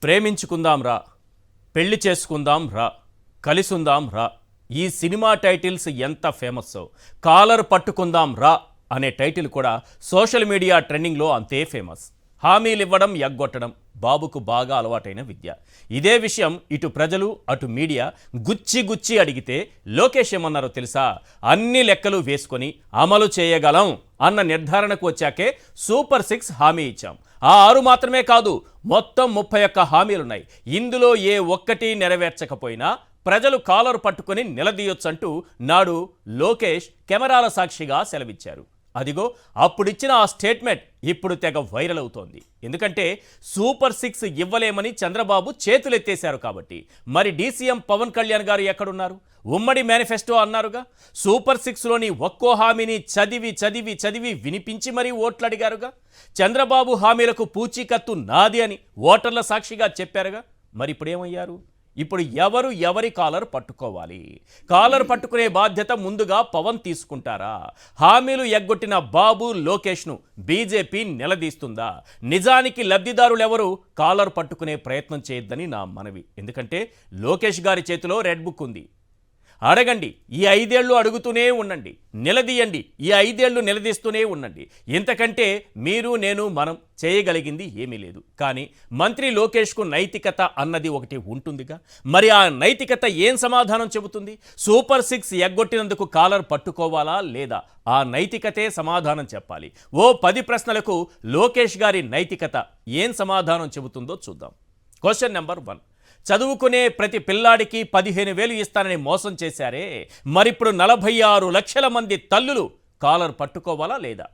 ప్రేమించుకుందాం రా, పెళ్లి చేసుకుందాం రా, కలిసుందాం రా. ఈ సినిమా టైటిల్స్ ఎంత ఫేమస్. కాలర్ పట్టుకుందాం రా అనే టైటిల్ కూడా సోషల్ మీడియా ట్రెండింగ్లో అంతే ఫేమస్. హామీలు ఇవ్వడం, ఎగ్గొట్టడం బాబుకు బాగా అలవాటైన విద్య. ఇదే విషయం ఇటు ప్రజలు అటు మీడియా గుచ్చి అడిగితే లోకేష్ ఏమన్నారో తెలుసా? అన్ని లెక్కలు వేసుకొని అమలు చేయగలం అన్న నిర్ధారణకు వచ్చాకే సూపర్ 6 హామీ ఇచ్చాం. ఆ 6 మాత్రమే కాదు, మొత్తం 31 హామీలున్నాయి. ఇందులో ఏ ఒక్కటి నెరవేర్చకపోయినా ప్రజలు కాలర్ పట్టుకొని నిలదీయొచ్చంటూ నాడు లోకేష్ కెమెరాల సాక్షిగా సెలవిచ్చారు. అదిగో అప్పుడిచ్చిన ఆ స్టేట్మెంట్ ఇప్పుడు తెగ వైరల్ అవుతోంది. ఎందుకంటే సూపర్ 6 ఇవ్వలేమని చంద్రబాబు చేతులెత్తేశారు కాబట్టి. మరి డీసీఎం పవన్ కళ్యాణ్ గారు ఎక్కడున్నారు? ఉమ్మడి మేనిఫెస్టో అన్నారుగా. సూపర్ 6లోని ఒక్కో హామీని చదివి వినిపించి మరీ ఓట్లు అడిగారుగా. చంద్రబాబు హామీలకు పూచీకత్తు నాది అని ఓటర్ల సాక్షిగా చెప్పారుగా. మరి ఇప్పుడేమయ్యారు? ఇప్పుడు ఎవరి కాలర్ పట్టుకోవాలి? కాలర్ పట్టుకునే బాధ్యత ముందుగా పవన్ తీసుకుంటారా? హామీలు ఎగ్గొట్టిన బాబు లోకేష్ను బీజేపీ నిలదీస్తుందా? నిజానికి లబ్ధిదారులెవరు కాలర్ పట్టుకునే ప్రయత్నం చేయొద్దని నా మనవి. ఎందుకంటే లోకేష్ గారి చేతిలో రెడ్ బుక్ ఉంది. అడగండి, ఈ 5 ఏళ్ళు అడుగుతూనే ఉండండి, నిలదీయండి, ఈ 5 ఏళ్ళు నిలదీస్తూనే ఉండండి. ఇంతకంటే మీరు నేను మనం చేయగలిగింది ఏమీ లేదు. కానీ మంత్రి లోకేష్కు నైతికత అన్నది ఒకటి ఉంటుందిగా. మరి ఆ నైతికత ఏం సమాధానం చెబుతుంది? సూపర్ 6 ఎగ్గొట్టినందుకు కాలర్ పట్టుకోవాలా లేదా? ఆ నైతికతే సమాధానం చెప్పాలి. ఓ 10 ప్రశ్నలకు లోకేష్ గారి నైతికత ఏం సమాధానం చెబుతుందో చూద్దాం. Question number 1. చదువుకునే ప్రతి పిల్లాడికి 15,000 ఇస్తానని మోసం చేశారే, మరిప్పుడు 46 లక్షల మంది తల్లులు కాలర్ పట్టుకోవాలా లేదా?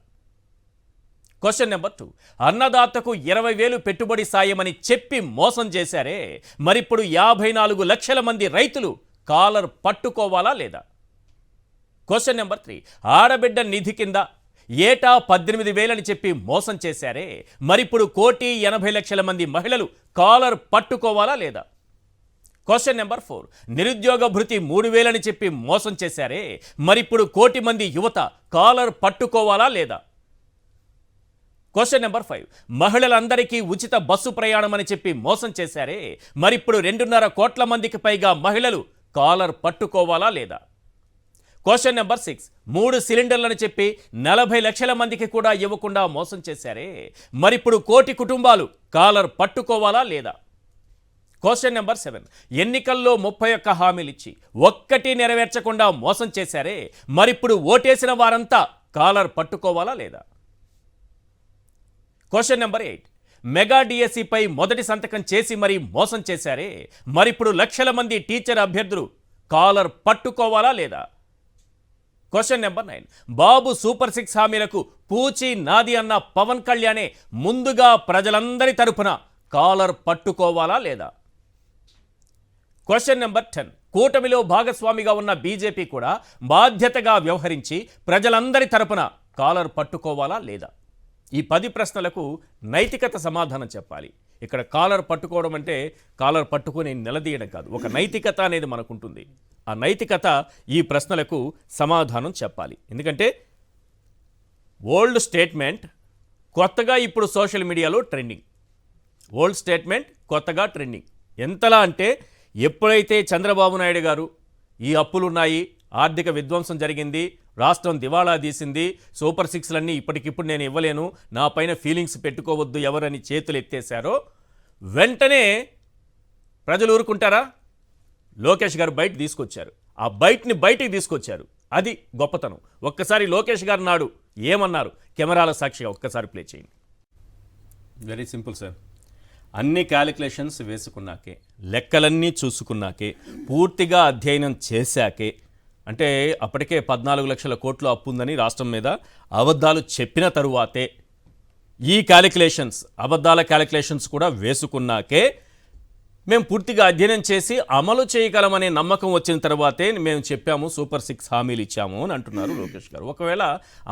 Question number 2. అన్నదాతకు 20,000 పెట్టుబడి సాయమని చెప్పి మోసం చేశారే, మరిప్పుడు 54 లక్షల మంది రైతులు కాలర్ పట్టుకోవాలా లేదా? Question number 3. ఆడబిడ్డ నిధి కింద ఏటా 18,000 అని చెప్పి మోసం చేశారే, మరిప్పుడు 1,80,00,000 మంది మహిళలు కాలర్ పట్టుకోవాలా లేదా? Question number 4. నిరుద్యోగ భృతి 3,000 అని చెప్పి మోసం చేశారే, మరిప్పుడు 1,00,00,000 మంది యువత కాలర్ పట్టుకోవాలా లేదా? Question number 5. మహిళలందరికీ ఉచిత బస్సు ప్రయాణం అని చెప్పి మోసం చేశారే, మరిప్పుడు 2.5 కోట్ల మందికి పైగా మహిళలు కాలర్ పట్టుకోవాలా లేదా? Question number 6. 3 సిలిండర్లను చెప్పి 40 లక్షల మందికి కూడా ఇవ్వకుండా మోసం చేశారే, మరిప్పుడు 1 కోటి కుటుంబాలు కాలర్ పట్టుకోవాలా లేదా? Question number 7. ఎన్నికల్లో 31 హామీలు ఇచ్చి ఒక్కటి నెరవేర్చకుండా మోసం చేశారే, మరిప్పుడు ఓటేసిన వారంతా కాలర్ పట్టుకోవాలా లేదా? Question number 8. మెగా డిఎస్సిపై మొదటి సంతకం చేసి మరీ మోసం చేశారే, మరిప్పుడు లక్షల మంది టీచర్ అభ్యర్థులు కాలర్ పట్టుకోవాలా లేదా? Question number 9. బాబు సూపర్ 6 హామీలకు పూచి నాది అన్న పవన్ కళ్యాణే ముందుగా ప్రజలందరి తరపున కాలర్ పట్టుకోవాలా లేదా? Question number 10. కూటమిలో భాగస్వామిగా ఉన్న బీజేపీ కూడా బాధ్యతగా వ్యవహరించి ప్రజలందరి తరపున కాలర్ పట్టుకోవాలా లేదా? ఈ 10 ప్రశ్నలకు నైతికత సమాధానం చెప్పాలి. ఇక్కడ కాలర్ పట్టుకోవడం అంటే కాలర్ పట్టుకొని నిలదీయడం కాదు, ఒక నైతికత అనేది మనకుంటుంది. ఆ నైతికత ఈ ప్రశ్నలకు సమాధానం చెప్పాలి. ఎందుకంటే ఓల్డ్ స్టేట్మెంట్ కొత్తగా ఇప్పుడు సోషల్ మీడియాలో ట్రెండింగ్. ఓల్డ్ స్టేట్మెంట్ కొత్తగా ట్రెండింగ్. ఎంతలా అంటే ఎప్పుడైతే చంద్రబాబు నాయుడు గారు ఈ అప్పులున్నాయి, ఆర్థిక విధ్వంసం జరిగింది, రాష్ట్రం దివాళా తీసింది, సూపర్ 6లన్నీ ఇప్పటికిప్పుడు నేను ఇవ్వలేను, నా పైన ఫీలింగ్స్ పెట్టుకోవద్దు ఎవరని చేతులు ఎత్తేశారో వెంటనే ప్రజలు ఊరుకుంటారా? లోకేష్ గారు బయట తీసుకొచ్చారు. ఆ బయటికి తీసుకొచ్చారు. అది గొప్పతనం. ఒక్కసారి లోకేష్ గారు నాడు ఏమన్నారు కెమెరాల సాక్షిగా ఒక్కసారి ప్లే చేయండి. Very simple sir. అన్ని క్యాలిక్యులేషన్స్ వేసుకున్నాకే, లెక్కలన్నీ చూసుకున్నాకే, పూర్తిగా అధ్యయనం చేశాకే, అంటే అప్పటికే 14 లక్షల కోట్ల అప్పు ఉందని రాష్ట్రం మీద అబద్ధాలు చెప్పిన తరువాతే ఈ క్యాలిక్యులేషన్స్, అబద్ధాల క్యాలిక్యులేషన్స్ కూడా వేసుకున్నాకే మేము పూర్తిగా అధ్యయనం చేసి అమలు చేయగలమనే నమ్మకం వచ్చిన తర్వాతే మేము చెప్పాము సూపర్ 6 హామీలు ఇచ్చాము అని అంటున్నారు లోకేష్ గారు. ఒకవేళ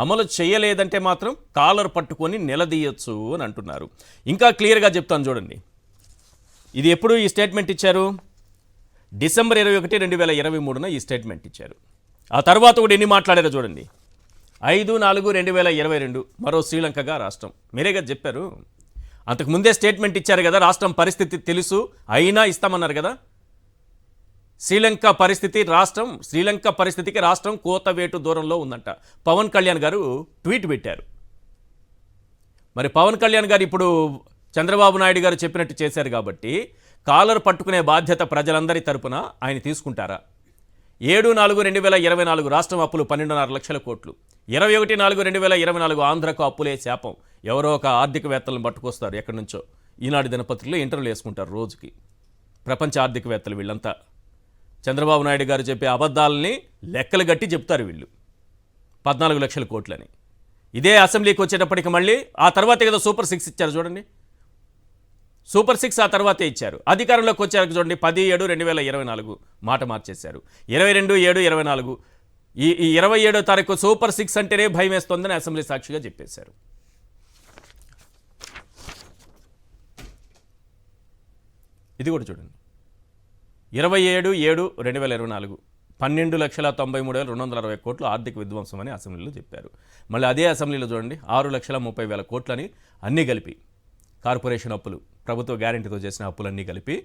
అమలు చేయలేదంటే మాత్రం కాలర్ పట్టుకొని నిలదీయచ్చు అని అంటున్నారు. ఇంకా క్లియర్గా చెప్తాను చూడండి. ఇది ఎప్పుడు ఈ స్టేట్మెంట్ ఇచ్చారు? డిసెంబర్ 21, 2023 ఈ స్టేట్మెంట్ ఇచ్చారు. ఆ తర్వాత కూడా ఎన్ని మాట్లాడారో చూడండి. 5/4/2022 మరో శ్రీలంకగా రాష్ట్రం. మీరేగా చెప్పారు. అంతకు ముందే స్టేట్మెంట్ ఇచ్చారు కదా, రాష్ట్రం పరిస్థితి తెలుసు అయినా ఇస్తామన్నారు కదా. శ్రీలంక పరిస్థితికి రాష్ట్రం కోతవేటు దూరంలో ఉందంట. పవన్ కళ్యాణ్ గారు ట్వీట్ పెట్టారు. మరి పవన్ కళ్యాణ్ గారు ఇప్పుడు చంద్రబాబు నాయుడు గారు చెప్పినట్టు చేశారు కాబట్టి కాలర్ పట్టుకునే బాధ్యత ప్రజలందరి తరపున ఆయన తీసుకుంటారా? 7/4/2024 రాష్ట్రం అప్పులు 12.5 లక్షల కోట్లు. 21/4/2024 ఆంధ్రకు అప్పులే శాపం. ఎవరో ఒక ఆర్థికవేత్తలను పట్టుకొస్తారు ఎక్కడి నుంచో. ఈనాడు దినపత్రికలో ఇంటర్వ్యూలు వేసుకుంటారు రోజుకి. ప్రపంచ ఆర్థికవేత్తలు వీళ్ళంతా. చంద్రబాబు నాయుడు గారు చెప్పే అబద్ధాలని లెక్కలు గట్టి చెప్తారు వీళ్ళు. 14 లక్షల కోట్లని. ఇదే అసెంబ్లీకి వచ్చేటప్పటికి మళ్ళీ ఆ తర్వాత ఏదో సూపర్ 6 ఇచ్చారు చూడండి. సూపర్ 6 ఆ తర్వాతే ఇచ్చారు. అధికారంలోకి వచ్చారు చూడండి 10/7/2024 మాట మార్చేశారు. 22/7/24 ఈ 27వ తారీఖు సూపర్ 6 అంటేనే భయం వేస్తోందని అసెంబ్లీ సాక్షిగా చెప్పేశారు. ఇది కూడా చూడండి 27/7/2024 12,93,260 కోట్లు ఆర్థిక విధ్వంసం అని అసెంబ్లీలో చెప్పారు. మళ్ళీ అదే అసెంబ్లీలో చూడండి 6,30,000 కోట్లని అన్నీ కలిపి కార్పొరేషన్ అప్పులు, ప్రభుత్వ గ్యారెంటీతో చేసిన అప్పులన్నీ కలిపి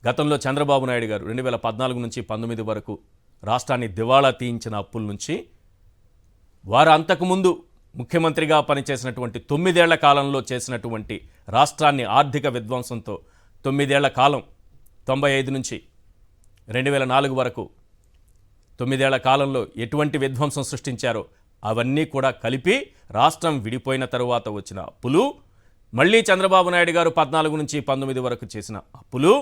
గతంలో చంద్రబాబు నాయుడు గారు 2014 నుంచి 19 వరకు రాష్ట్రాన్ని దివాళా తీయించిన అప్పుల నుంచి వారు అంతకుముందు ముఖ్యమంత్రిగా పనిచేసినటువంటి 9 ఏళ్ల కాలంలో చేసినటువంటి రాష్ట్రాన్ని ఆర్థిక విధ్వంసంతో 9 ఏళ్ల కాలం 95 నుంచి 2004 వరకు 9 ఏళ్ల కాలంలో ఎటువంటి విధ్వంసం సృష్టించారో అవన్నీ కూడా కలిపి రాష్ట్రం విడిపోయిన తరువాత వచ్చిన అప్పులు, మళ్ళీ చంద్రబాబు నాయుడు గారు 14 నుంచి 19 వరకు చేసిన అప్పులు,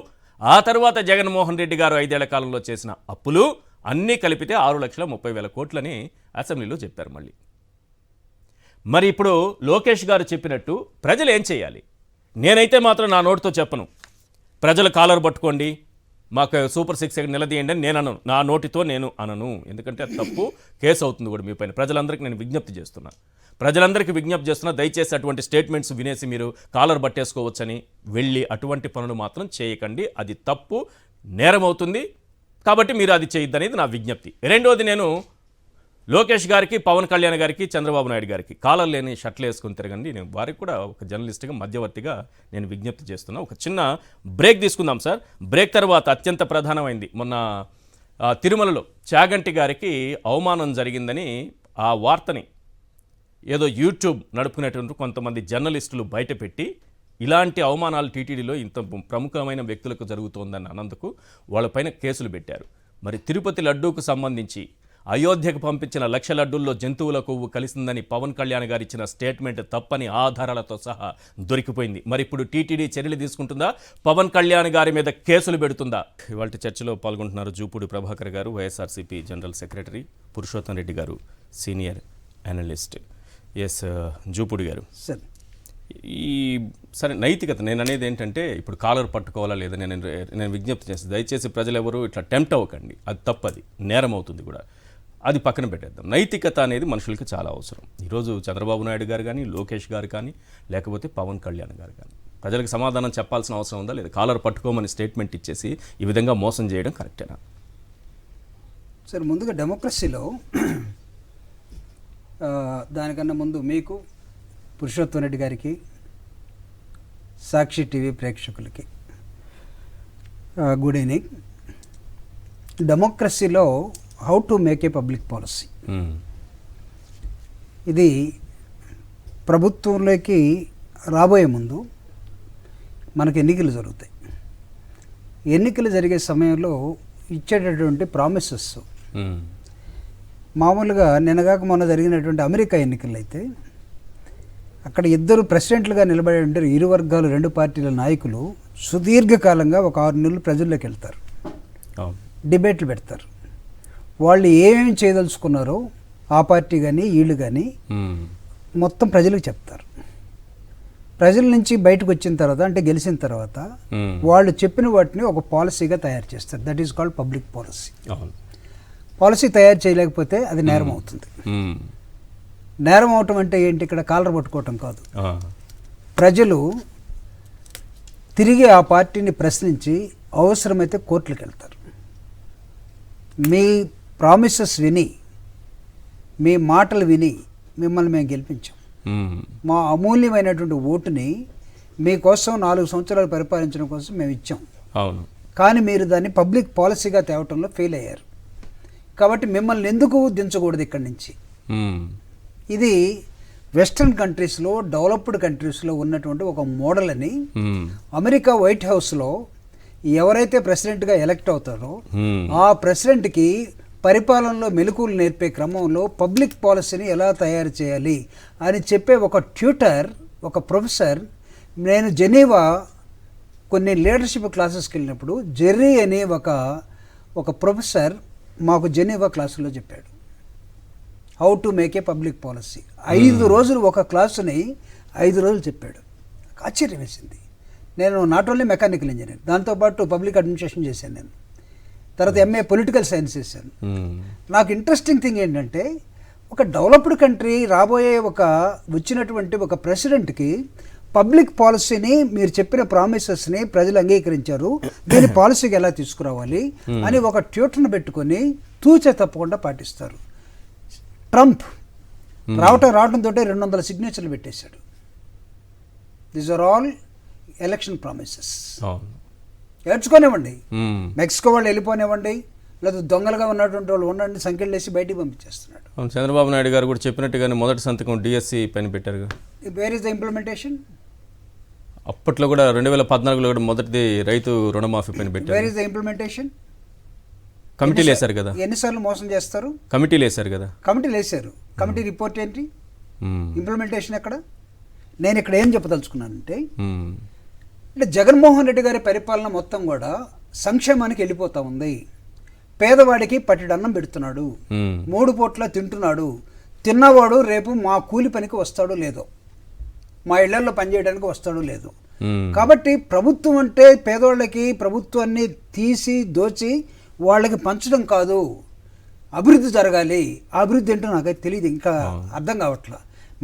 ఆ తర్వాత జగన్మోహన్ రెడ్డి గారు 5 ఏళ్ల కాలంలో చేసిన అప్పులు అన్నీ కలిపితే 6,30,000 కోట్లని అసెంబ్లీలో చెప్పారు. మరి ఇప్పుడు లోకేష్ గారు చెప్పినట్టు ప్రజలు ఏం చేయాలి? నేనైతే మాత్రం నా నోటితో చెప్పను, ప్రజలు కాలర్ పట్టుకోండి మాకు సూపర్ 6 నిలదీయండి అని నేను అనను. నా నోటితో నేను అనను. ఎందుకంటే అది తప్పు, కేసు అవుతుంది కూడా మీ పైన. ప్రజలందరికీ నేను విజ్ఞప్తి చేస్తున్నా, దయచేసి అటువంటి స్టేట్మెంట్స్ వినేసి మీరు కాలర్ పట్టేసుకోవచ్చని వెళ్ళి అటువంటి పనులు మాత్రం చేయకండి. అది తప్పు, నేరం అవుతుంది. కాబట్టి మీరు అది చేయొద్దనేది నా విజ్ఞప్తి. రెండోది, నేను లోకేష్ గారికి, పవన్ కళ్యాణ్ గారికి, చంద్రబాబు నాయుడు గారికి కాలర్ లేని షర్ట్లు వేసుకొని తిరగండి. నేను వారికి కూడా ఒక జర్నలిస్ట్గా మధ్యవర్తిగా నేను విజ్ఞప్తి చేస్తున్నా. ఒక చిన్న బ్రేక్ తీసుకుందాం సార్. బ్రేక్ తర్వాత అత్యంత ప్రధానమైంది, మొన్న తిరుమలలో చాగంటి గారికి అవమానం జరిగిందని ఆ వార్తని ఏదో యూట్యూబ్ నడుపుకునేటువంటి కొంతమంది జర్నలిస్టులు బయటపెట్టి ఇలాంటి అవమానాలు టీటీడీలో ఇంత ప్రముఖమైన వ్యక్తులకు జరుగుతోందని అన్నందుకు వాళ్ళపైన కేసులు పెట్టారు. మరి తిరుపతి లడ్డూకు సంబంధించి అయోధ్యకు పంపించిన 1,00,000 లడ్డూల్లో జంతువుల కొవ్వు కలిసిందని పవన్ కళ్యాణ్ గారు ఇచ్చిన స్టేట్మెంట్ తప్పని ఆధారాలతో సహా దొరికిపోయింది. మరి ఇప్పుడు టీటీడీ చర్యలు తీసుకుంటుందా? పవన్ కళ్యాణ్ గారి మీద కేసులు పెడుతుందా? ఇవాళ చర్చలో పాల్గొంటున్నారు జూపూడి ప్రభాకర్ గారు, వైఎస్ఆర్సీపీ జనరల్ సెక్రటరీ, పురుషోత్తం రెడ్డి గారు, సీనియర్ అనలిస్ట్. ఎస్ జూపూడి గారు, సరే నైతికత నేను అనేది ఏంటంటే ఇప్పుడు కాలర్ పట్టుకోవాలా లేదా నేను విజ్ఞప్తి చేస్తాను. దయచేసి ప్రజలు ఎవరు ఇట్లా టెంప్ట్ అవ్వకండి. అది తప్పది, నేరం అవుతుంది కూడా. అది పక్కన పెట్టేద్దాం. నైతికత అనేది మనుషులకి చాలా అవసరం. ఈరోజు చంద్రబాబు నాయుడు గారు కానీ, లోకేష్ గారు కానీ, లేకపోతే పవన్ కళ్యాణ్ గారు కానీ ప్రజలకు సమాధానం చెప్పాల్సిన అవసరం ఉందా లేదా? కాలర్ పట్టుకోమని స్టేట్మెంట్ ఇచ్చేసి ఈ విధంగా మోసం చేయడం కరెక్టేనా? సార్, ముందుగా డెమోక్రసీలో దానికన్నా ముందు మీకు, పురుషోత్తం రెడ్డి గారికి, సాక్షి టీవీ ప్రేక్షకులకి గుడ్ ఈవినింగ్. డెమోక్రసీలో how to make a public policy, ఇది ప్రభుత్వంలోకి రాబోయే ముందు మనకు ఎన్నికలు జరుగుతాయి. ఎన్నికలు జరిగే సమయంలో ఇచ్చేటటువంటి ప్రామిసెస్ మామూలుగా నిన్నగాక మొన్న జరిగినటువంటి అమెరికా ఎన్నికలు అయితే అక్కడ ఇద్దరు ప్రెసిడెంట్లుగా నిలబడి ఉంటారు. ఇరు వర్గాలు, రెండు పార్టీల నాయకులు సుదీర్ఘకాలంగా ఒక 6 నెలలు ప్రజల్లోకి వెళ్తారు, డిబేట్లు పెడతారు. వాళ్ళు ఏమేమి చేయదలుచుకున్నారో ఆ పార్టీ కానీ వీళ్ళు కానీ మొత్తం ప్రజలకు చెప్తారు. ప్రజల నుంచి బయటకు వచ్చిన తర్వాత, అంటే గెలిచిన తర్వాత వాళ్ళు చెప్పిన వాటిని ఒక పాలసీగా తయారు చేస్తారు. That is called public policy. Policy తయారు చేయలేకపోతే అది నేరం అవుతుంది. నేరం అవటం అంటే ఏంటి? ఇక్కడ కాలర్ పట్టుకోవటం కాదు. ప్రజలు తిరిగి ఆ పార్టీని ప్రశ్నించి అవసరమైతే కోర్టులకు వెళ్తారు. మీ ప్రామిసెస్ విని, మీ మాటలు విని మిమ్మల్ని మేము గెలిపించాం, మా అమూల్యమైనటువంటి ఓటుని మీకోసం 4 సంవత్సరాలు పరిపాలించడం కోసం మేము ఇచ్చాం, అవును. కానీ మీరు దాన్ని పబ్లిక్ పాలసీగా తేవటంలో ఫెయిల్ అయ్యారు, కాబట్టి మిమ్మల్ని ఎందుకు దించకూడదు ఇక్కడి నుంచి. ఇది వెస్ట్రన్ కంట్రీస్లో, డెవలప్డ్ కంట్రీస్లో ఉన్నటువంటి ఒక మోడల్ అని అమెరికా వైట్ హౌస్లో ఎవరైతే ప్రెసిడెంట్గా ఎలక్ట్ అవుతారో ఆ ప్రెసిడెంట్కి పరిపాలనలో మెలకువలు నేర్పే క్రమంలో పబ్లిక్ పాలసీని ఎలా తయారు చేయాలి అని చెప్పే ఒక ట్యూటర్, ఒక ప్రొఫెసర్. నేను జెనీవా కొన్ని లీడర్షిప్ క్లాసెస్కి వెళ్ళినప్పుడు జెర్రీ అనే ఒక ప్రొఫెసర్ మాకు జెనీవా క్లాసులో చెప్పాడు how to make a public policy. 5 రోజులు ఒక క్లాసుని 5 రోజులు చెప్పాడు. ఆశ్చర్యం వేసింది. నేను నాట్ ఓన్లీ మెకానికల్ ఇంజనీర్, దాంతోపాటు పబ్లిక్ అడ్మినిస్ట్రేషన్ చేశాను. నేను తర్వాత ఎంఏ పొలిటికల్ సైన్స్ చేశాను. నాకు ఇంట్రెస్టింగ్ థింగ్ ఏంటంటే ఒక డెవలప్డ్ కంట్రీ రాబోయే వచ్చినటువంటి ఒక ప్రెసిడెంట్కి పబ్లిక్ పాలసీని, మీరు చెప్పిన ప్రామిసెస్ని ప్రజలు అంగీకరించారు, దీని పాలసీకి ఎలా తీసుకురావాలి అని ఒక ట్యూటర్ను పెట్టుకొని తూచే తప్పకుండా పాటిస్తారు. ట్రంప్ రావడంతో 200 సిగ్నేచర్లు పెట్టేశాడు. These are all election promises. ఏడ్చుకోనివ్వండి, మెక్సికో వాళ్ళు వెళ్ళిపోనివ్వండి, లేదా దొంగలుగా ఉన్నటువంటి వాళ్ళు ఉండండి, సంఖ్యలు వేసి బయటికి పంపించేస్తున్నాడు. చంద్రబాబు నాయుడు గారు కూడా చెప్పినట్టుగానే మొదటి సంతకం డిఎస్సి పైన పెట్టారు. Where is the implementation? అప్పట్లో కూడా 2014లో కూడా మొదటిది రైతు రుణమాఫీ పైన పెట్టారు. Where is the implementation? కమిటీలు వేశారు కదా. ఎన్నిసార్లు మోసం చేస్తారు? కమిటీలు వేశారు కదా. కమిటీలు వేశారు. కమిటీ రిపోర్ట్ ఏంటి? ఇంప్లిమెంటేషన్ ఎక్కడ? నేను ఇక్కడ ఏం చెప్పదలుచుకున్నానంటే, అంటే జగన్మోహన్ రెడ్డి గారి పరిపాలన మొత్తం కూడా సంక్షేమానికి వెళ్ళిపోతూ ఉంది. పేదవాడికి పట్టెడన్నం పెడుతున్నాడు, 3 పూట్ల తింటున్నాడు. తిన్నవాడు రేపు మా కూలి పనికి వస్తాడో లేదో, మా ఇళ్లలో పనిచేయడానికి వస్తాడో లేదో. కాబట్టి ప్రభుత్వం అంటే పేదవాళ్ళకి ప్రభుత్వాన్ని తీసి దోచి వాళ్ళకి పంచడం కాదు, అభివృద్ధి జరగాలి. ఆ అభివృద్ధి ఏంటో నాకైతే తెలియదు, ఇంకా అర్థం కావట్లా.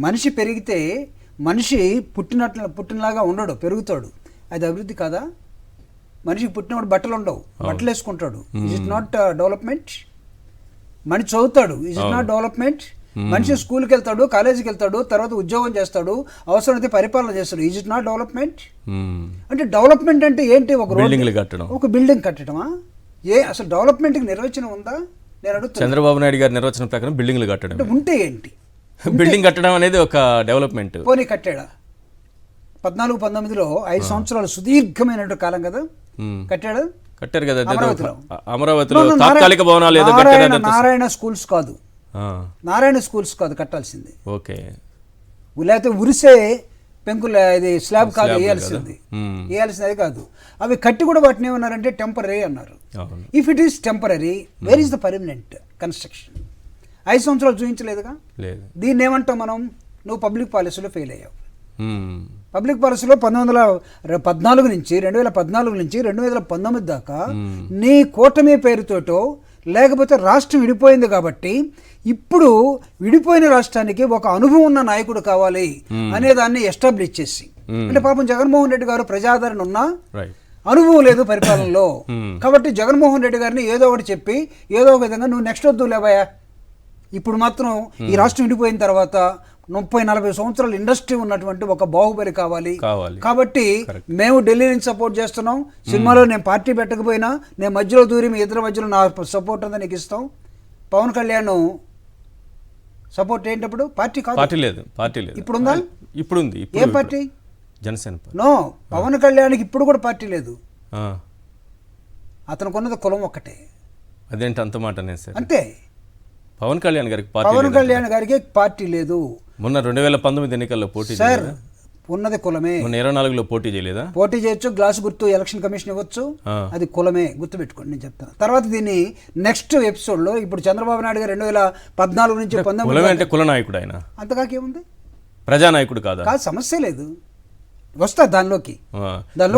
మనిషి పెరిగితే మనిషి పుట్టినలాగా ఉండడు, పెరుగుతాడు. అది అభివృద్ధి కాదా? మనిషికి పుట్టినవాడు బట్టలు ఉండవు, బట్టలు వేసుకుంటాడు. Is it not development? మనిషి చదువుతాడు, ఇజ్ ఇట్ నాట్ డెవలప్మెంట్? మనిషి స్కూల్కి వెళ్తాడు, కాలేజీకి వెళ్తాడు, తర్వాత ఉద్యోగం చేస్తాడు, అవసరమైతే పరిపాలన చేస్తాడు. Is it not development? అంటే డెవలప్మెంట్ అంటే ఏంటి? ఒక బిల్డింగ్ కట్టడమా? అసలు డెవలప్మెంట్కి నిర్వచనం ఉందా? నేను అడుగుతాను. చంద్రబాబు నాయుడు గారి నిర్వచనం ప్రకారం బిల్డింగ్లు కట్టడం ఉంటే ఏంటి? బిల్డింగ్ కట్టడం అనేది ఒక డెవలప్మెంట్. పోనీ కట్టాడా? 14-19లో 5 సంవత్సరాలు సుదీర్ఘమైనటువంటి కాలం కదా కట్టాడు. కట్టారు కదా అమరావతిలో తాత్కాలిక భవనాలు ఏదో కట్టారు. నారాయణ స్కూల్స్ కాదు, నారాయణ స్కూల్స్ కాదు కట్టాల్సింది. ఓకే. లేకపోతే ఉరిసే పెంకుల ఇది స్లాబ్ కాదు వేయాల్సింది, వేయాల్సింది కాదు. అవి కట్టి కూడా వాటిని ఏమన్నారంటే టెంపరీ అన్నారు. If it is temporary, where is the permanent construction? 5 సంవత్సరాలు చూపించలేదుగా. దీన్ని ఏమంటాం మనం? నువ్వు పబ్లిక్ పాలసీలో ఫెయిల్ అయ్యావు. పబ్లిక్ పాలసీలో 2014 నుంచి 2019 దాకా నీ కూటమి పేరుతోటో లేకపోతే రాష్ట్రం విడిపోయింది కాబట్టి ఇప్పుడు విడిపోయిన రాష్ట్రానికి ఒక అనుభవం ఉన్న నాయకుడు కావాలి అనే దాన్ని ఎస్టాబ్లిష్ చేసి, అంటే పాపం జగన్మోహన్ రెడ్డి గారు ప్రజాదరణ ఉన్నా అనుభవం లేదు పరిపాలనలో, కాబట్టి జగన్మోహన్ రెడ్డి గారిని ఏదో ఒకటి చెప్పి ఏదో ఒక విధంగా నువ్వు నెక్స్ట్ వద్దు లేవయ్యా, ఇప్పుడు మాత్రం ఈ రాష్ట్రం విడిపోయిన తర్వాత 30-40 సంవత్సరాలు ఇండస్ట్రీ ఉన్నటువంటి ఒక బాహుబలి కావాలి. కాబట్టి మేము ఢిల్లీ నుంచి సపోర్ట్ చేస్తున్నాం. సినిమాలో నేను పార్టీ పెట్టకపోయినా నేను మధ్యలో దూరి మీ ఇద్దరి మధ్యలో నా సపోర్ట్ అంతా నీకు ఇస్తాం. పవన్ కళ్యాణ్ సపోర్ట్ ఏంటప్పుడు? పార్టీ కాదు, పార్టీ లేదు. ఇప్పుడు ఉందా? ఇప్పుడు ఉంది. ఏ పార్టీ? జనసేన. నో, పవన్ కళ్యాణ్కి ఇప్పుడు కూడా పార్టీ లేదు. అతనికి ఉన్నది కులం ఒక్కటే. అదేంటి అంత మాట? అంతే. పవన్ కళ్యాణ్ గారికి పార్టీ లేదు. మొన్న 2019 ఎన్నికల్లో పోటీ సార్ ఉన్నది కులమే. మొన్న 24లో పోటీ చేయలేదా? పోటీ చేయొచ్చు, గ్లాస్ గుర్తు ఎలక్షన్ కమిషన్ ఇవ్వచ్చు, అది కులమే. గుర్తుపెట్టుకోండి, నేను చెప్తాను. తర్వాత దీన్ని నెక్స్ట్ ఎపిసోడ్లో ఇప్పుడు చంద్రబాబు నాయుడు గారు 2014 నుంచి 19 అంటే కుల నాయకుడు ఆయన, అంతకాకేముంది? ప్రజానాయకుడు కాదు, సమస్య లేదు. వస్తా దానిలోకి.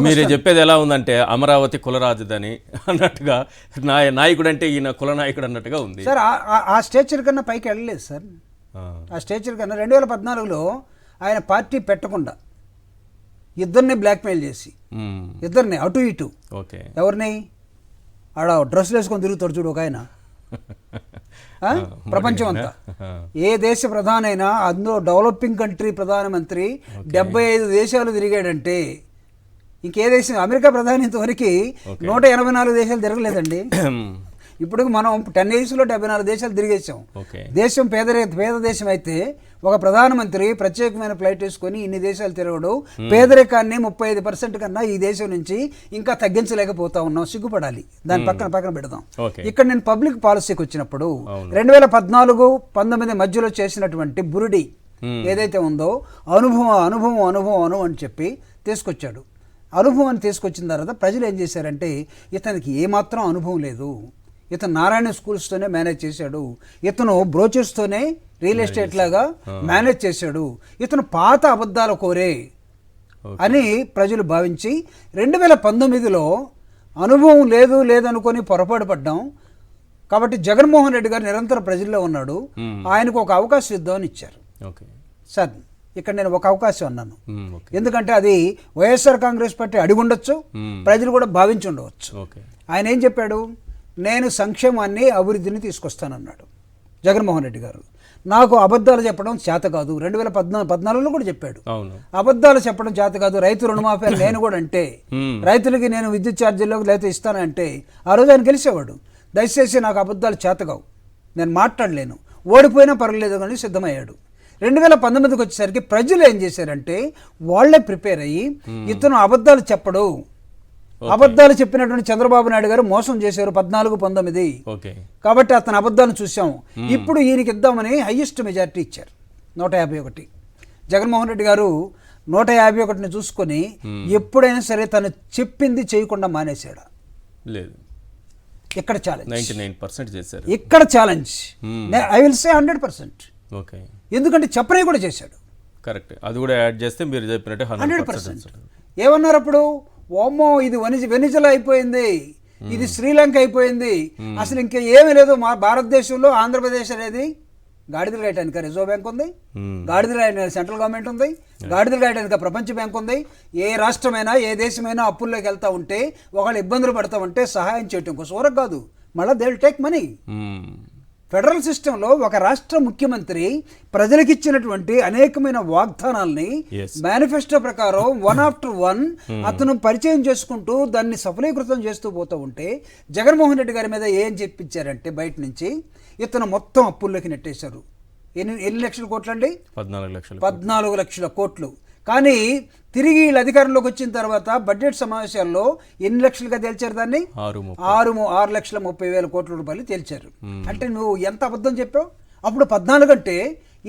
మీరు చెప్పేది ఎలా ఉందంటే అమరావతి కుల రాజధాని అన్నట్టుగా, నాయకుడు అంటే ఈయన కుల నాయకుడు అన్నట్టుగా ఉంది సార్. ఆ స్టేచర్ కన్నా పైకి వెళ్ళలేదు సార్. ఆ స్టేచర్ కన్నా 2014లో ఆయన పార్టీ పెట్టకుండా ఇద్దరిని బ్లాక్మెయిల్ చేసి, ఇద్దరిని అటు ఇటు, ఎవరిని ఆడ డ్రెస్సులు వేసుకొని తిరుగుతాడు చూడు ఒక ఆయన, ప్రపంచం అంతా ఏ దేశ ప్రధానైనా అందులో డెవలపింగ్ కంట్రీ ప్రధానమంత్రి 75 దేశాలు తిరిగాడంటే ఇంకే దేశం అమెరికా ప్రధాని ఇంతవరకు 184 దేశాలు తిరగలేదండి. ఇప్పుడు మనం 10 yearsలో 74 దేశాలు తిరిగేసాం. దేశం పేద దేశం అయితే ఒక ప్రధానమంత్రి ప్రత్యేకమైన ఫ్లైట్ వేసుకొని ఇన్ని దేశాలు తిరగడు. పేదరికాన్ని 35% కన్నా ఈ దేశం నుంచి ఇంకా తగ్గించలేకపోతా ఉన్నాం. సిగ్గుపడాలి. దాని పక్కన పెడదాం. ఇక్కడ నేను పబ్లిక్ పాలసీకి వచ్చినప్పుడు 2014-19 మధ్యలో చేసినటువంటి బురిడి ఏదైతే ఉందో అనుభవం అని చెప్పి తీసుకొచ్చాడు. అనుభవాన్ని తీసుకొచ్చిన తర్వాత ప్రజలు ఏం చేశారంటే ఇతనికి ఏమాత్రం అనుభవం లేదు, ఇతను నారాయణ స్కూల్స్తోనే మేనేజ్ చేశాడు, ఇతను బ్రోచర్స్తోనే రియల్ ఎస్టేట్ లాగా మేనేజ్ చేశాడు, ఇతను పాత అబద్ధాల కోరే అని ప్రజలు భావించి 2019లో అనుభవం లేదనుకొని పొరపాటు పడ్డాం. కాబట్టి జగన్మోహన్ రెడ్డి గారు నిరంతరం ప్రజల్లో ఉన్నాడు, ఆయనకు ఒక అవకాశం ఇద్దామని ఇచ్చారు. సార్ ఇక్కడ నేను ఒక అవకాశం అన్నాను, ఎందుకంటే అది వైఎస్ఆర్ కాంగ్రెస్ పార్టీ అడిగి ఉండొచ్చు, ప్రజలు కూడా భావించి ఉండవచ్చు. ఆయన ఏం చెప్పాడు, నేను సంక్షేమాన్ని అభివృద్ధిని తీసుకొస్తానన్నాడు జగన్మోహన్ రెడ్డి గారు. నాకు అబద్ధాలు చెప్పడం చేత కాదు, 2014లో కూడా చెప్పాడు. అబద్ధాలు చెప్పడం చేత కాదు, రైతు రుణమాఫీ నేను కూడా అంటే, రైతులకి నేను విద్యుత్ ఛార్జీల్లోకి లేకపోతే ఇస్తానంటే ఆ రోజు ఆయన గెలిచేవాడు. దయచేసి నాకు అబద్ధాలు చేత కావు, నేను మాట్లాడలేను, ఓడిపోయినా పర్వాలేదు కానీ సిద్ధమయ్యాడు. 2019కి వచ్చేసరికి ప్రజలు ఏం చేశారంటే వాళ్లే ప్రిపేర్ అయ్యి ఇతను అబద్ధాలు చెప్పడు, అబద్ధాలు చెప్పినటువంటి చంద్రబాబు నాయుడు గారు మోసం చేశారు 14-19, కాబట్టి అతను అబద్ధాలను చూసాం. ఇప్పుడు ఈయనకి ఇద్దామని హైయెస్ట్ మెజారిటీ ఇచ్చారు 151. జగన్మోహన్ రెడ్డి గారు 151ని చూసుకొని ఎప్పుడైనా సరే తను చెప్పింది చేయకుండా మానేశాడా? లేదు. ఇక్కడ ఛాలెంజ్ 99% చేశారు. ఇక్కడ ఛాలెంజ్ ఐ విల్ సే 100%. ఎందుకంటే చెప్పనే కూడా చేశాడు. కరెక్ట్. అది కూడా యాడ్ చేస్తే మీరు చెప్పినట్టు 100%. ఏమన్నారు అప్పుడు, ఓమ్మో ఇది వెనిజులా అయిపోయింది, ఇది శ్రీలంక అయిపోయింది, అసలు ఇంకా ఏమీ లేదు మా భారతదేశంలో. ఆంధ్రప్రదేశ్ అనేది గాడిదలు రాయడానికి రిజర్వ్ బ్యాంక్ ఉంది, గాడిదలు రాయడానికి సెంట్రల్ గవర్నమెంట్ ఉంది, గాడిదలు రాయడానికి ప్రపంచ బ్యాంక్ ఉంది. ఏ రాష్ట్రమైనా ఏ దేశమైనా అప్పుల్లోకి వెళ్తా ఉంటే ఒకళ్ళు ఇబ్బందులు పడతా ఉంటే సహాయం చేయటం కోసం ఊరకు కాదు, మళ్ళీ they will take money. Federal సిస్టంలో ఒక రాష్ట్ర ముఖ్యమంత్రి ప్రజలకు ఇచ్చినటువంటి అనేకమైన వాగ్దానాల్ని మేనిఫెస్టో ప్రకారం 1 after 1 అతను పరిచయం చేసుకుంటూ దాన్ని సఫలీకృతం చేస్తూ పోతూ ఉంటే జగన్మోహన్ రెడ్డి గారి మీద ఏం చెప్పించారంటే బయట నుంచి ఇతను మొత్తం అప్పుల్లోకి నెట్టేశారు. ఎన్ని లక్షల కోట్లు అండి? 14 లక్షల కోట్లు. కానీ తిరిగి వీళ్ళు అధికారంలోకి వచ్చిన తర్వాత బడ్జెట్ సమావేశాల్లో ఎన్ని లక్షలుగా తేల్చారు దాన్ని? 6,30,30,000 కోట్ల రూపాయలు తేల్చారు. అంటే నువ్వు ఎంత అబద్ధం చెప్పావు? అప్పుడు 14 అంటే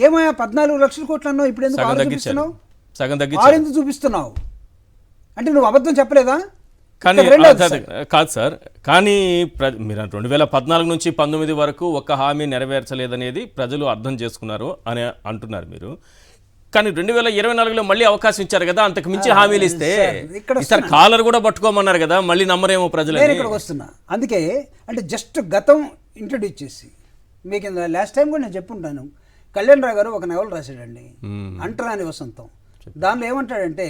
ఏమయ్యా 14 లక్షల కోట్లు అన్నావు, ఇప్పుడు ఎందుకు 6 చూపిస్తున్నావు? 6 ఎందుకు చూపిస్తున్నావు? అంటే నువ్వు అబద్ధం చెప్పలేదా? కానీ కాదు సార్, కానీ మీరు 2014 నుంచి 19 వరకు ఒక్క హామీ నెరవేర్చలేదనేది ప్రజలు అర్థం చేసుకున్నారు అని అంటున్నారు మీరు. కానీ 2024లో మళ్ళీ అవకాశం ఇచ్చారు కదా, అంతకు మించి హామీలు ఇస్తే ఇక్కడ కాలర్ కూడా పట్టుకోమన్నారు కదా, మళ్ళీ నమ్మరేమో ప్రజలు. నేను ఇక్కడికి వస్తున్నా, అందుకే అంటే జస్ట్ గతం ఇంట్రడ్యూస్ చేసి మీకు లాస్ట్ టైం కూడా నేను చెప్పుంటాను. కళ్యాణ్ రావు గారు ఒక నవల రాశాడండి, అంటరాని వసంతం. దానిలో ఏమంటాడంటే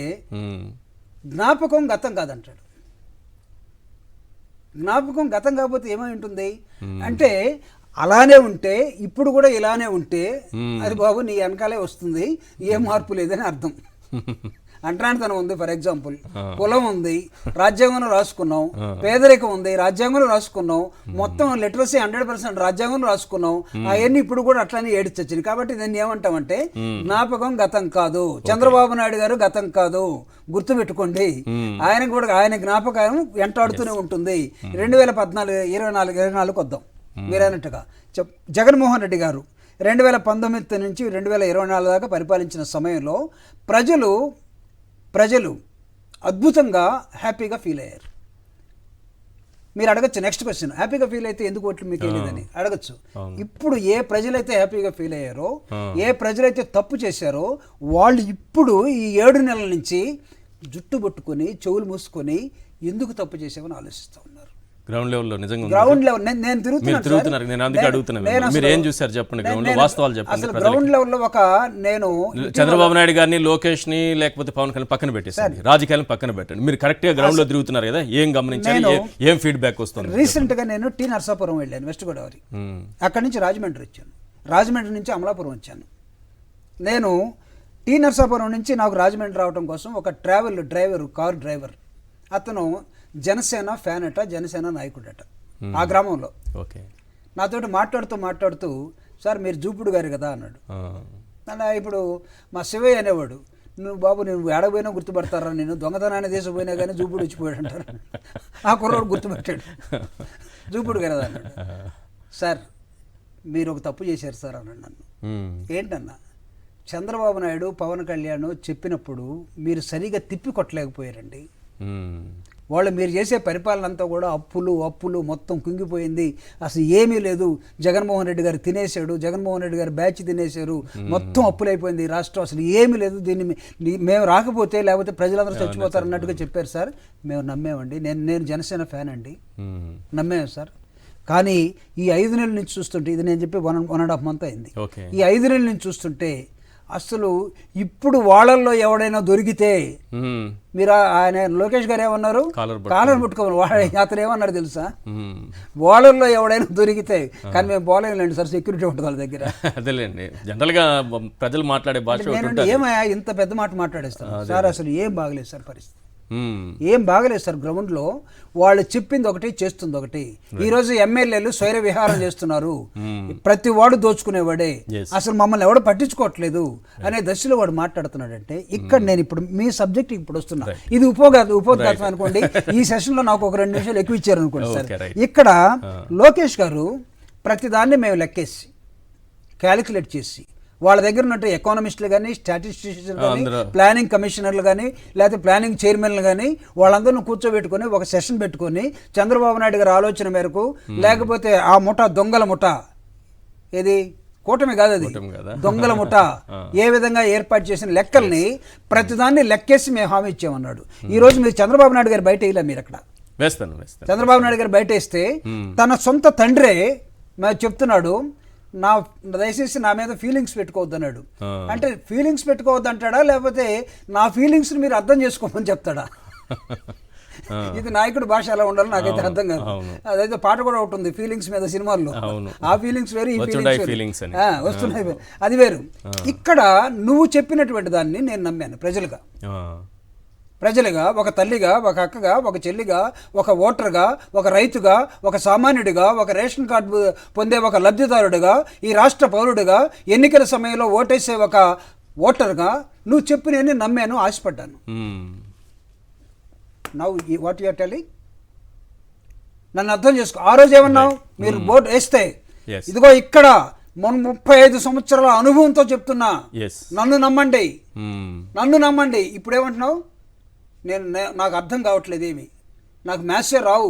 జ్ఞాపకం గతం కాదంటాడు. జ్ఞాపకం గతం కాకపోతే ఏమై ఉంటుంది అంటే అలానే ఉంటే ఇప్పుడు కూడా ఇలానే ఉంటే అది బాబు నీ వెనకాలే వస్తుంది, ఏ మార్పు లేదని అర్థం. అంటరానితనం ఉంది. ఫర్ ఎగ్జాంపుల్ కులం ఉంది, రాజ్యాంగంలో రాసుకున్నాం, పేదరికం ఉంది, రాజ్యాంగంలో రాసుకున్నాం, మొత్తం లిటరసీ 100% రాజ్యాంగంలో రాసుకున్నాం, అవన్నీ ఇప్పుడు కూడా అట్లానే ఏడ్చొచ్చింది. కాబట్టి దీన్ని ఏమంటామంటే జ్ఞాపకం గతం కాదు. చంద్రబాబు నాయుడు గారు గతం కాదు, గుర్తుపెట్టుకోండి. ఆయన కూడా ఆయన జ్ఞాపకం వెంటాడుతూనే ఉంటుంది. 2024 వద్దాం. మీరన్నట్టుగా జగన్మోహన్ రెడ్డి గారు 2019 నుంచి 2024 దాకా పరిపాలించిన సమయంలో ప్రజలు అద్భుతంగా హ్యాపీగా ఫీల్ అయ్యారు. మీరు అడగచ్చు నెక్స్ట్ క్వశ్చన్, హ్యాపీగా ఫీల్ అయితే ఎందుకు ఓట్లు మీకు వెళ్ళేదని అడగచ్చు. ఇప్పుడు ఏ ప్రజలైతే హ్యాపీగా ఫీల్ అయ్యారో, ఏ ప్రజలైతే తప్పు చేశారో వాళ్ళు ఇప్పుడు ఈ 7 నెలల నుంచి జుట్టు పట్టుకొని చెవులు మూసుకొని ఎందుకు తప్పు చేసామని ఆలోచిస్తూ ఉన్నారు. గ్రౌండ్ లెవెల్లో నిజంగా గ్రౌండ్ లెవెల్ నేను మీరు తిరుగుతున్నాను తిరుగుతున్నారు, నేను అందుకే అడుగుతున్నాను. మీరు ఏం చూసారు చెప్పండి, గ్రౌండ్ లో వాస్తవాలు చెప్పండి. అసలు గ్రౌండ్ లెవెల్లో ఒక నేను చంద్రబాబు నాయుడు గారిని, లోకేష్ ని, లేకపోతే పవన్ కళ్యాణ్ పక్కన పెట్టేసండి, రాజకీయాలను పక్కన పెట్టండి. మీరు కరెక్ట్ గా గ్రౌండ్ లో తిరుగుతున్నారు కదా, ఏం గమనించారు, ఏం ఫీడ్బ్యాక్ వస్తుంది? రీసెంట్ గా నేను టీ నరసాపురం వెళ్ళాను, వెస్ట్ గోదావరి. అక్కడి నుంచి రాజమండ్రి వచ్చాను, రాజమండ్రి నుంచి అమలాపురం వచ్చాను. నేను టీ నరసాపురం నుంచి నాకు రాజమండ్రి రావడం కోసం ఒక కార్ డ్రైవర్ అతను జనసేన ఫ్యాన్ అట, జనసేన నాయకుడట ఆ గ్రామంలో. ఓకే, నాతోటి మాట్లాడుతూ సార్ మీరు జూపుడు గారు కదా అన్నాడు. అలా ఇప్పుడు మా శివయ్య అనేవాడు, నువ్వు ఏడపోయినా గుర్తుపడతారా, నేను దొంగతనాన్ని తీసుకుపోయినా కానీ జూపుడు వచ్చిపోయాడు అంటారు. ఆ కుర్రోడు గుర్తుపెట్టాడు, జూపుడు గారు కదా అన్నాడు. సార్ మీరు ఒక తప్పు చేశారు సార్ అన్నాడు నన్ను. ఏంటన్నా? చంద్రబాబు నాయుడు, పవన్ కళ్యాణ్ చెప్పినప్పుడు మీరు సరిగా తిప్పి కొట్టలేకపోయారండి. వాళ్ళు మీరు చేసే పరిపాలన అంతా కూడా అప్పులు మొత్తం కుంగిపోయింది, అసలు ఏమీ లేదు. జగన్మోహన్ రెడ్డి గారు తినేశాడు, జగన్మోహన్ రెడ్డి గారు బ్యాచ్ తినేశారు, మొత్తం అప్పులైపోయింది రాష్ట్రం, అసలు ఏమీ లేదు. దీన్ని మేము రాకపోతే లేకపోతే ప్రజలందరూ చచ్చిపోతారు అన్నట్టుగా చెప్పారు సార్. మేము నమ్మేమండి, నేను జనసేన ఫ్యాన్ అండి, నమ్మేము సార్. కానీ ఈ 5 నెలల నుంచి చూస్తుంటే, ఇది నేను చెప్పి 1.5 month అయింది, ఈ 5 నెలల నుంచి చూస్తుంటే అసలు ఇప్పుడు వాళ్ళల్లో ఎవడైనా దొరికితే, మీరు ఆయన లోకేష్ గారు ఏమన్నారు, కాలర్ పట్టుకోమని, అతను ఏమన్నాడు తెలుసా, బౌలర్లో ఎవడైనా దొరికితే, కానీ మేము బౌలర్ లేండి సార్, సెక్యూరిటీ ఉంటుంది వాళ్ళ దగ్గర. అదేలేండి, జనరల్ గా ప్రజలు మాట్లాడే భాష. ఏమయ్యా ఇంత పెద్ద మాట మాట్లాడేస్తాను సార్, అసలు ఏం బాగలేదు సార్ పరిస్థితి, ఏం బాగలేదు సార్. గ్రౌండ్లో వాళ్ళు చెప్పింది ఒకటి, చేస్తుంది ఒకటి. ఈరోజు ఎమ్మెల్యేలు స్వైర విహారం చేస్తున్నారు, ప్రతి వాడు దోచుకునేవాడే, అసలు మమ్మల్ని ఎవడు పట్టించుకోవట్లేదు అనే దశలో వాడు మాట్లాడుతున్నాడంటే, ఇక్కడ నేను ఇప్పుడు మీ సబ్జెక్ట్ ఇప్పుడు వస్తున్నా, ఇది ఉపోద్ఘాతం అనుకోండి. ఈ సెషన్లో నాకు ఒక 2 నిమిషాలు ఎక్కువ ఇచ్చారు అనుకోండి సార్. ఇక్కడ లోకేష్ గారు ప్రతిదాన్ని మేము లెక్కేసి క్యాలిక్యులేట్ చేసి, వాళ్ళ దగ్గర ఉన్నట్టు ఎకానమిస్టులు కానీ, స్టాటిస్టిషియన్స్ కానీ, ప్లానింగ్ కమిషనర్లు కానీ, లేకపోతే ప్లానింగ్ చైర్మన్లు కానీ, వాళ్ళందరినీ కూర్చోబెట్టుకొని ఒక సెషన్ పెట్టుకొని, చంద్రబాబు నాయుడు గారి ఆలోచన మేరకు, లేకపోతే ఆ దొంగల ముఠ, ఏది కూటమి కాదు అది, దొంగల ముఠ ఏ విధంగా ఏర్పాటు చేసిన లెక్కల్ని ప్రతిదాన్ని లెక్కేసి మేము హామీ ఇచ్చామన్నాడు. ఈ రోజు మీరు చంద్రబాబు నాయుడు గారు బయట వేయలే, మీరు అక్కడ చంద్రబాబు నాయుడు గారు బయట వేస్తే తన సొంత తండ్రే చెప్తున్నాడు, దయచేసి నా మీద ఫీలింగ్స్ పెట్టుకోవద్దు అన్నాడు. అంటే ఫీలింగ్స్ పెట్టుకోవద్దు అంటాడా, లేకపోతే నా ఫీలింగ్స్ మీరు అర్థం చేసుకోమని చెప్తాడా? ఇది నాయకుడు భాష ఎలా ఉండాలో నాకైతే అర్థం కాదు. అదైతే పాట కూడా ఒకటి ఉంది ఫీలింగ్స్ మీద సినిమాల్లో, ఆ ఫీలింగ్స్ వేరు, ఈ ఫీలింగ్స్ వస్తున్నాయి, అది వేరు. ఇక్కడ నువ్వు చెప్పినటువంటి దాన్ని నేను నమ్మాను ప్రజలుగా, ఒక తల్లిగా, ఒక అక్కగా, ఒక చెల్లిగా, ఒక ఓటర్గా, ఒక రైతుగా, ఒక సామాన్యుడిగా, ఒక రేషన్ కార్డు పొందే ఒక లబ్ధిదారుడిగా, ఈ రాష్ట్ర పౌరుడిగా, ఎన్నికల సమయంలో ఓటేసే ఒక ఓటర్గా నువ్వు చెప్పినవన్నీ నమ్మాను, ఆశపడ్డాను. Now what you are telling, నన్ను అర్థం చేసుకో. ఆ రోజు ఏమన్నావు, మీరు ఓటు వేస్తే ఇదిగో ఇక్కడ 35 సంవత్సరాల అనుభవంతో చెప్తున్నా, నన్ను నమ్మండి. ఇప్పుడేమంటున్నావు, నాకు అర్థం కావట్లేదు, ఏమి నాకు మ్యాథ్సే రావు,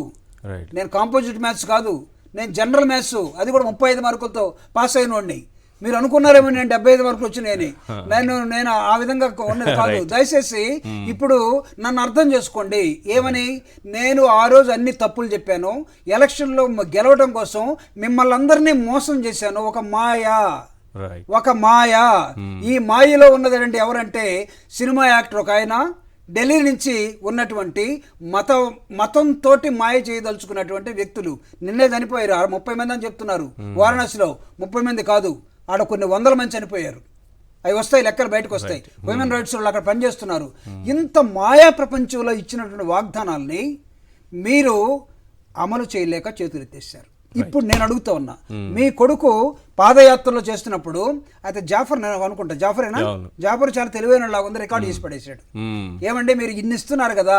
నేను కాంపోజిట్ మ్యాథ్స్ కాదు, నేను జనరల్ మ్యాథ్స్, అది కూడా 35 మార్కులతో పాస్ అయిన వాడిని. మీరు అనుకున్నారేమో నేను 75 మార్కులు వచ్చినాయని, నేను ఆ విధంగా ఉన్నది కాదు. దయచేసి ఇప్పుడు నన్ను అర్థం చేసుకోండి. ఏమని, నేను ఆ రోజు అన్ని తప్పులు చెప్పాను, ఎలక్షన్లో గెలవడం కోసం మిమ్మల్ని అందరినీ మోసం చేశాను, ఒక మాయ. ఈ మాయలో ఉన్నదంటే ఎవరంటే సినిమా యాక్టర్ ఒక ఆయన, ఢిల్లీ నుంచి ఉన్నటువంటి మతంతో మాయ చేయదలుచుకున్నటువంటి వ్యక్తులు. నిన్నే చనిపోయారు, 30 మంది అని చెప్తున్నారు. వారణాసిలో 30 మంది కాదు, ఆడ కొన్ని 100 మంది చనిపోయారు. అవి వస్తాయి, లెక్కలు బయటకు వస్తాయి. హ్యూమన్ రైట్స్ వాళ్ళు అక్కడ పనిచేస్తున్నారు. ఇంత మాయా ప్రపంచంలో ఇచ్చినటువంటి వాగ్దానాల్ని మీరు అమలు చేయలేక చేతులెత్తేశారు. ఇప్పుడు నేను అడుగుతా ఉన్నా, మీ కొడుకు పాదయాత్రలో చేస్తున్నప్పుడు అయితే జాఫర్, నేను అనుకుంటా జాఫరేనా, జాఫర్ చాలా తెలివైన లాగా ఉంది, రికార్డు చేసి పడేసాడు. ఏమంటే మీరు ఇన్ని ఇస్తున్నారు కదా,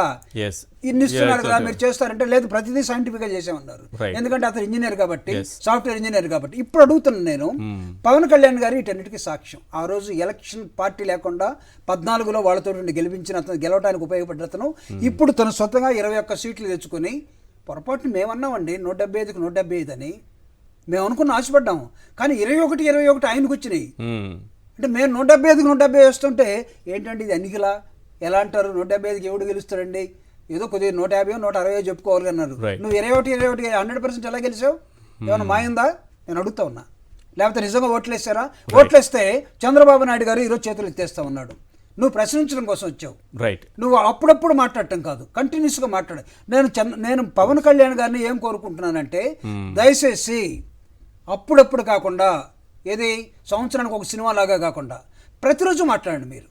మీరు చేస్తారంటే లేదు, ప్రతిదీ సైంటిఫిక్ గా చేసామన్నారు. ఎందుకంటే అతను ఇంజనీర్ కాబట్టి, సాఫ్ట్వేర్ ఇంజనీర్ కాబట్టి. ఇప్పుడు అడుగుతున్నాను నేను, పవన్ కళ్యాణ్ గారు వీటన్నిటికీ సాక్ష్యం. ఆ రోజు ఎలక్షన్ పార్టీ లేకుండా 14లో వాళ్ళతో గెలిపించిన అతను, గెలవడానికి ఉపయోగపడ్డ అతను, ఇప్పుడు తన సొంతంగా 21 సీట్లు తెచ్చుకొని, పొరపాటున మేమన్నామండి 175కి 175 అని మేము అనుకున్న ఆశపడ్డాము, కానీ 21 ఆయనకు వచ్చినాయి. అంటే మేము 175కి 170 వేస్తుంటే ఏంటంటే ఇది ఎన్నికలా, ఎలా అంటారు, 175కి ఎవడు గెలుస్తాడండి, ఏదో కొద్దిగా 150 160 చెప్పుకోవాలి అన్నారు. Right. నువ్వు 21 100% ఎలా గెలిచావు? ఏమైనా మాయిందా? నేను అడుగుతా ఉన్నా. లేకపోతే నిజంగా ఓట్లు వేస్తారా? ఓట్లు వేస్తే చంద్రబాబు నాయుడు గారు ఈరోజు చేతులు ఎత్తేస్తా ఉన్నాడు. నువ్వు ప్రశ్నించడం కోసం వచ్చావు. రైట్. నువ్వు అప్పుడప్పుడు మాట్లాడటం కాదు, కంటిన్యూస్గా మాట్లాడు. నేను పవన్ కళ్యాణ్ గారిని ఏం కోరుకుంటున్నానంటే దయచేసి అప్పుడప్పుడు కాకుండా, ఏది సంవత్సరానికి ఒక సినిమా లాగా కాకుండా ప్రతిరోజు మాట్లాడండి. మీరు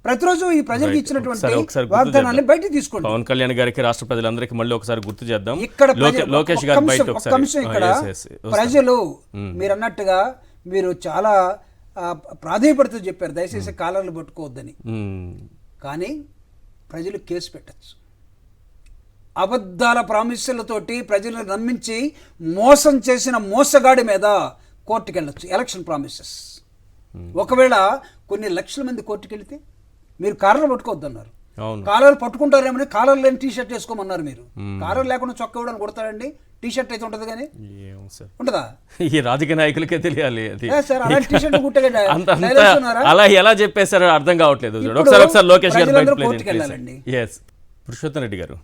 ప్రతిరోజు ఈ ప్రజలకు ఇచ్చినటువంటి వాగ్దానాన్ని బయటికి తీసుకోండి. పవన్ కళ్యాణ్ గారికి రాష్ట్ర ప్రజలందరికీ మళ్ళీ ఒకసారి గుర్తు చేద్దాం. ఇక్కడ లోకేష్ గారి బయట ఇక్కడ ప్రజలు మీరు అన్నట్టుగా మీరు చాలా ప్రాధాన్యపడుతూ చెప్పారు, దయచేసి కాలర్లు పట్టుకోవద్దని. కానీ ప్రజలు కేసు పెట్టచ్చు. అబద్ధాల ప్రామిస్సులతోటి ప్రజలను నమ్మించి మోసం చేసిన మోసగాడి మీద కోర్టుకు వెళ్ళచ్చు. Election promises. ఒకవేళ కొన్ని లక్షల మంది కోర్టుకు వెళితే మీరు కాలర్లు పట్టుకోవద్దన్నారు. కాలర్లు పట్టుకుంటారేమని కాలర్ లేని టీ షర్ట్ వేసుకోమన్నారు. మీరు కాలర్ లేకుండా చొక్కా ఇవ్వడానికి కొడతారండి? టీ షర్ట్ అయితే ఉంటుంది కానీ ఉంటుందా? ఈ రాజకీయ నాయకులకే తెలియాలి అది. అలా ఎలా చెప్పేశారో అర్థం కావట్లేదు. ఒకసారి లోకేష్ గారు, పురుషోత్తం రెడ్డి గారు,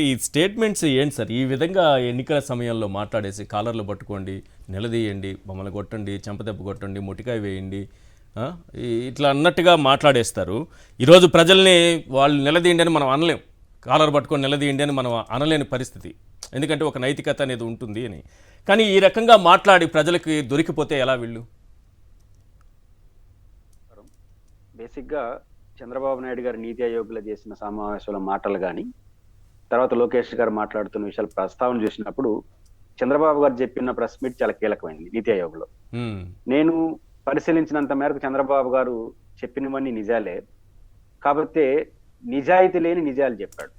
ఈ స్టేట్మెంట్స్ ఏంటి సార్? ఈ విధంగా ఎన్నికల సమయంలో మాట్లాడేసి కాలర్లు పట్టుకోండి, నిలదీయండి, మమ్మల్ని కొట్టండి, చెంపదెబ్బ కొట్టండి, మొటికాయ వేయండి, ఇట్లా అన్నట్టుగా మాట్లాడేస్తారు. ఈరోజు ప్రజల్ని వాళ్ళు నిలదీయండి అని మనం అనలేం, కాలర్ పట్టుకొని నిలదీయండి అని మనం అనలేని పరిస్థితి. ఎందుకంటే ఒక నైతికత అనేది ఉంటుంది అని. కానీ ఈ రకంగా మాట్లాడి ప్రజలకి దొరికిపోతే ఎలా వీళ్ళు? బేసిక్గా చంద్రబాబు నాయుడు గారు నీతి ఆయోగ్లో చేసిన సమావేశంలో మాటలు కానీ, తర్వాత లోకేష్ గారు మాట్లాడుతున్న విషయాలు ప్రస్తావన చూసినప్పుడు చంద్రబాబు గారు చెప్పిన ప్రెస్ మీట్ చాలా కీలకమైంది నీతి ఆయోగ్లో. నేను పరిశీలించినంత మేరకు చంద్రబాబు గారు చెప్పినవన్నీ నిజాలే, కాకపోతే నిజాయితీ లేని నిజాలు చెప్పాడు.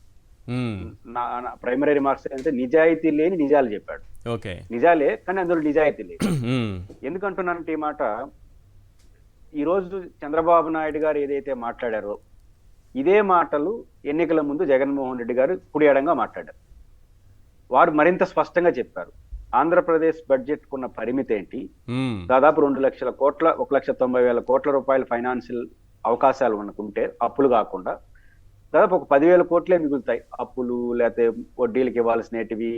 నా ప్రైమరీ రిమార్క్స్ అంటే నిజాయితీ లేని నిజాలు చెప్పాడు. నిజాలే కానీ అందులో నిజాయితీ లేదు. ఎందుకంటున్నానంటే ఈ మాట, ఈరోజు చంద్రబాబు నాయుడు గారు ఏదైతే మాట్లాడారో ఇదే మాటలు ఎన్నికల ముందు జగన్మోహన్ రెడ్డి గారు కుడియడంగా మాట్లాడారు. వారు మరింత స్పష్టంగా చెప్పారు, ఆంధ్రప్రదేశ్ బడ్జెట్ కున్న పరిమితి ఏంటి, దాదాపు 2 లక్షల కోట్ల 1,90,000 కోట్ల రూపాయల ఫైనాన్షియల్ అవకాశాలు అనుకుంటే అప్పులు కాకుండా దాదాపు ఒక 10,000 కోట్లే మిగులుతాయి. అప్పులు, లేకపోతే వడ్డీలకు ఇవ్వాల్సినవి,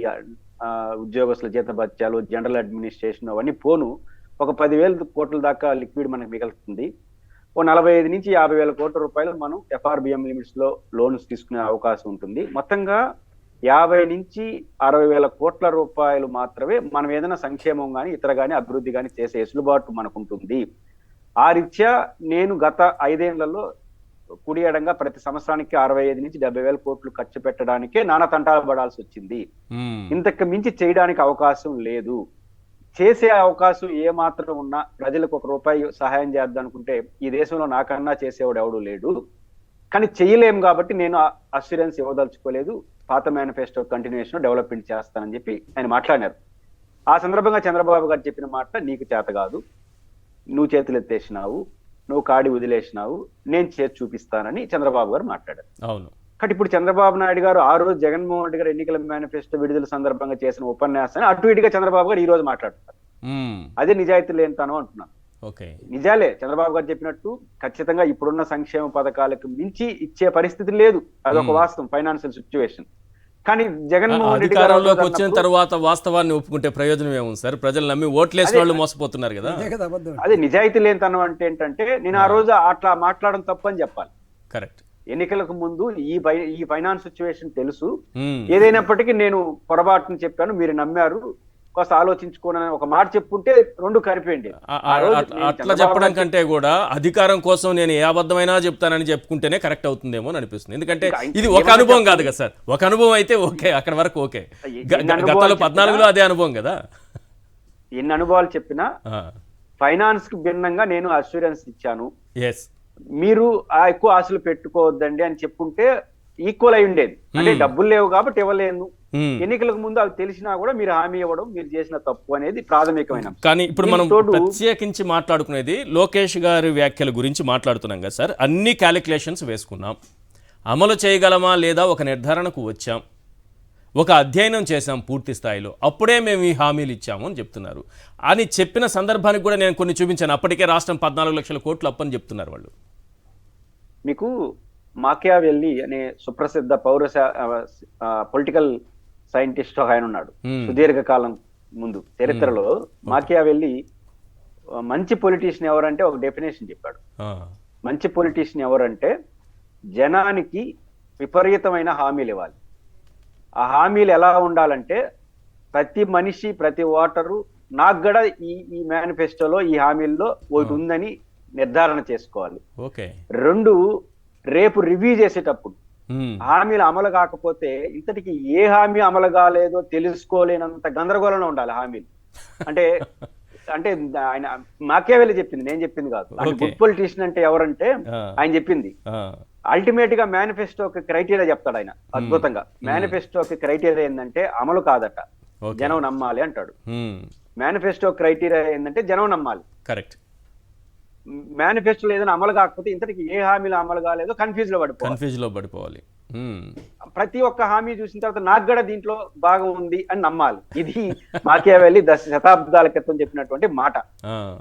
ఉద్యోగస్తుల జీతభత్యాలు, జనరల్ అడ్మినిస్ట్రేషన్ అవన్నీ పోను ఒక 10,000 కోట్ల దాకా లిక్విడ్ మనకు మిగులుతుంది. ఓ 45 నుంచి 50,000 కోట్ల రూపాయలు మనం FRBM లిమిట్స్ లో లోన్స్ తీసుకునే అవకాశం ఉంటుంది. మొత్తంగా 50 నుంచి 60,000 కోట్ల రూపాయలు మాత్రమే మనం ఏదైనా సంక్షేమం కానీ ఇతర కానీ అభివృద్ధి కానీ చేసే వెసులుబాటు మనకు ఉంటుంది. ఆ రీత్యా నేను గత 5 ఏళ్లలో కుడియడంగా ప్రతి సంవత్సరానికి 65 నుంచి 70,000 కోట్లు ఖర్చు పెట్టడానికే నానా తంటాలు పడాల్సి వచ్చింది. ఇంతకు మించి చేయడానికి అవకాశం లేదు. చేసే అవకాశం ఏ మాత్రం ఉన్నా ప్రజలకు 1 రూపాయి సహాయం చేద్దాం అనుకుంటే ఈ దేశంలో నాకన్నా చేసేవాడు ఎవడు లేడు. కానీ చేయలేము కాబట్టి నేను అష్యూరెన్స్ ఇవ్వదలుచుకోలేదు. పాత మేనిఫెస్టో కంటిన్యూషన్ డెవలప్మెంట్ చేస్తానని చెప్పి ఆయన మాట్లాడారు. ఆ సందర్భంగా చంద్రబాబు గారు చెప్పిన మాట, నీకు చేత కాదు, నువ్వు చేతులు ఎత్తేసినావు, నువ్వు కాడి వదిలేసినావు, నేను చేతి చూపిస్తానని చంద్రబాబు గారు మాట్లాడారు. అవును. కాబట్టి ఇప్పుడు చంద్రబాబు నాయుడు గారు ఆ రోజు జగన్మోహన్ రెడ్డి గారు ఎన్నికల మేనిఫెస్టో విడుదల సందర్భంగా చేసిన ఉపన్యాసాన్ని అటు ఇటుగా చంద్రబాబు గారు ఈ రోజు మాట్లాడుతున్నారు. అదే నిజాయితీ లేనితనం అంటున్నాను. నిజాలే చంద్రబాబు గారు చెప్పినట్టు ఖచ్చితంగా ఇప్పుడున్న సంక్షేమ పథకాలకు మించి ఇచ్చే పరిస్థితి లేదు, అదొక వాస్తవం, ఫైనాన్షియల్ సిచ్యువేషన్. కానీ జగన్మోహన్ రెడ్డి అధికారంలోకి వచ్చిన తర్వాత వాస్తవాన్ని ఒప్పుకుంటే ప్రయోజనం ఏముంది సార్? ప్రజలు నమ్మి ఓట్లేసిన వాళ్ళు మోసపోతున్నారు కదా. అదే నిజాయితీ లేనితనం అంటే ఏంటంటే, నేను ఆ రోజు అట్లా మాట్లాడడం తప్పు అని చెప్పాలి. కరెక్ట్. ఎన్నికలకు ముందు ఈ ఫైనాన్స్ సిచ్యువేషన్ తెలుసు, ఏదైనప్పటికీ నేను పొరపాటును చెప్పాను, మీరు నమ్మారు, కాస్త ఆలోచించుకోని ఒక మాట చెప్పుకుంటే రెండు కలిపేయండి. అట్లా చెప్పడం కంటే కూడా అధికారం కోసం నేను ఏ అబద్ధమైనా చెప్తానని చెప్పుకుంటేనే కరెక్ట్ అవుతుందేమో అని అనిపిస్తుంది. ఎందుకంటే ఇది ఒక అనుభవం కాదు కదా సార్. ఒక అనుభవం అయితే ఓకే, అక్కడ వరకు ఓకే. గతంలో 14లో అదే అనుభవం కదా. ఎన్ని అనుభవాలు చెప్పినా ఫైనాన్స్ కి భిన్నంగా నేను అష్యూరెన్స్ ఇచ్చాను, మీరు ఎక్కువ ఆశలు పెట్టుకోవద్దండి అని చెప్పుకుంటే ఈక్వల్ అయి ఉండేది. అంటే డబ్బులు లేవు కాబట్టి ఇవ్వలేను, ఎన్నికలకు ముందు అవి తెలిసినా కూడా మీరు హామీ ఇవ్వడం మీరు చేసిన తప్పు అనేది ప్రాథమికమైన. కానీ ఇప్పుడు మనం ప్రత్యేకించి మాట్లాడుకునేది లోకేష్ గారి వ్యాఖ్యల గురించి మాట్లాడుతున్నాం కదా సార్. అన్ని క్యాలిక్యులేషన్స్ వేసుకున్నాం, అమలు చేయగలమా లేదా ఒక నిర్ధారణకు వచ్చాం, ఒక అధ్యయనం చేశాం పూర్తి స్థాయిలో, అప్పుడే మేము ఈ హామీలు ఇచ్చాము అని చెప్తున్నారు. అని చెప్పిన సందర్భానికి కూడా నేను కొన్ని చూపించాను. అప్పటికే రాష్ట్రం 14 లక్షల కోట్లు అప్పని చెప్తున్నారు వాళ్ళు. మీకు మాకియావెల్లి అనే సుప్రసిద్ధ పొలిటికల్ సైంటిస్ట్ ఒక ఆయన ఉన్నాడు. సుదీర్ఘ కాలం ముందు చరిత్రలో మాకియావెల్లి మంచి పొలిటీషియన్ ఎవరంటే ఒక డెఫినేషన్ చెప్పాడు. మంచి పొలిటీషియన్ ఎవరంటే జనానికి విపరీతమైన హామీలు ఇవ్వాలి. ఆ హామీలు ఎలా ఉండాలంటే ప్రతి మనిషి ప్రతి ఓటరు నాకు కూడా ఈ మేనిఫెస్టోలో ఈ హామీల్లో ఒకటి ఉందని నిర్ధారణ చేసుకోవాలి. రెండు, రేపు రివ్యూ చేసేటప్పుడు హామీలు అమలు కాకపోతే ఇంతటికి ఏ హామీ అమలు కాలేదో తెలుసుకోలేనంత గందరగోళంలో ఉండాలి హామీలు. అంటే అంటే ఆయన మాకియావెల్లి చెప్పింది, నేను చెప్పింది కాదు. గుడ్ పొలిటీషియన్ అంటే ఎవరంటే ఆయన చెప్పింది. అల్టిమేట్ గా మేనిఫెస్టోకి క్రైటీరియా చెప్తాడు ఆయన అద్భుతంగా. మేనిఫెస్టోకి క్రైటీరియా ఏంటంటే అమలు కాదట, జనం నమ్మాలి అంటాడు. మేనిఫెస్టో క్రైటీరియా ఏంటంటే జనం నమ్మాలి. కరెక్ట్. మేనిఫెస్టోలో ఏదైనా అమలు కాకపోతే ఇంతటికి ఏ హామీలు అమలు కాలేదో కన్ఫ్యూజ్ లో పడిపోవాలి. ప్రతి ఒక్క హామీ చూసిన తర్వాత నాకు కూడా దీంట్లో భాగం ఉంది అని నమ్మాలి. ఇది మాకియావెల్లి శతాబ్దాల క్రితం చెప్పినటువంటి మాట.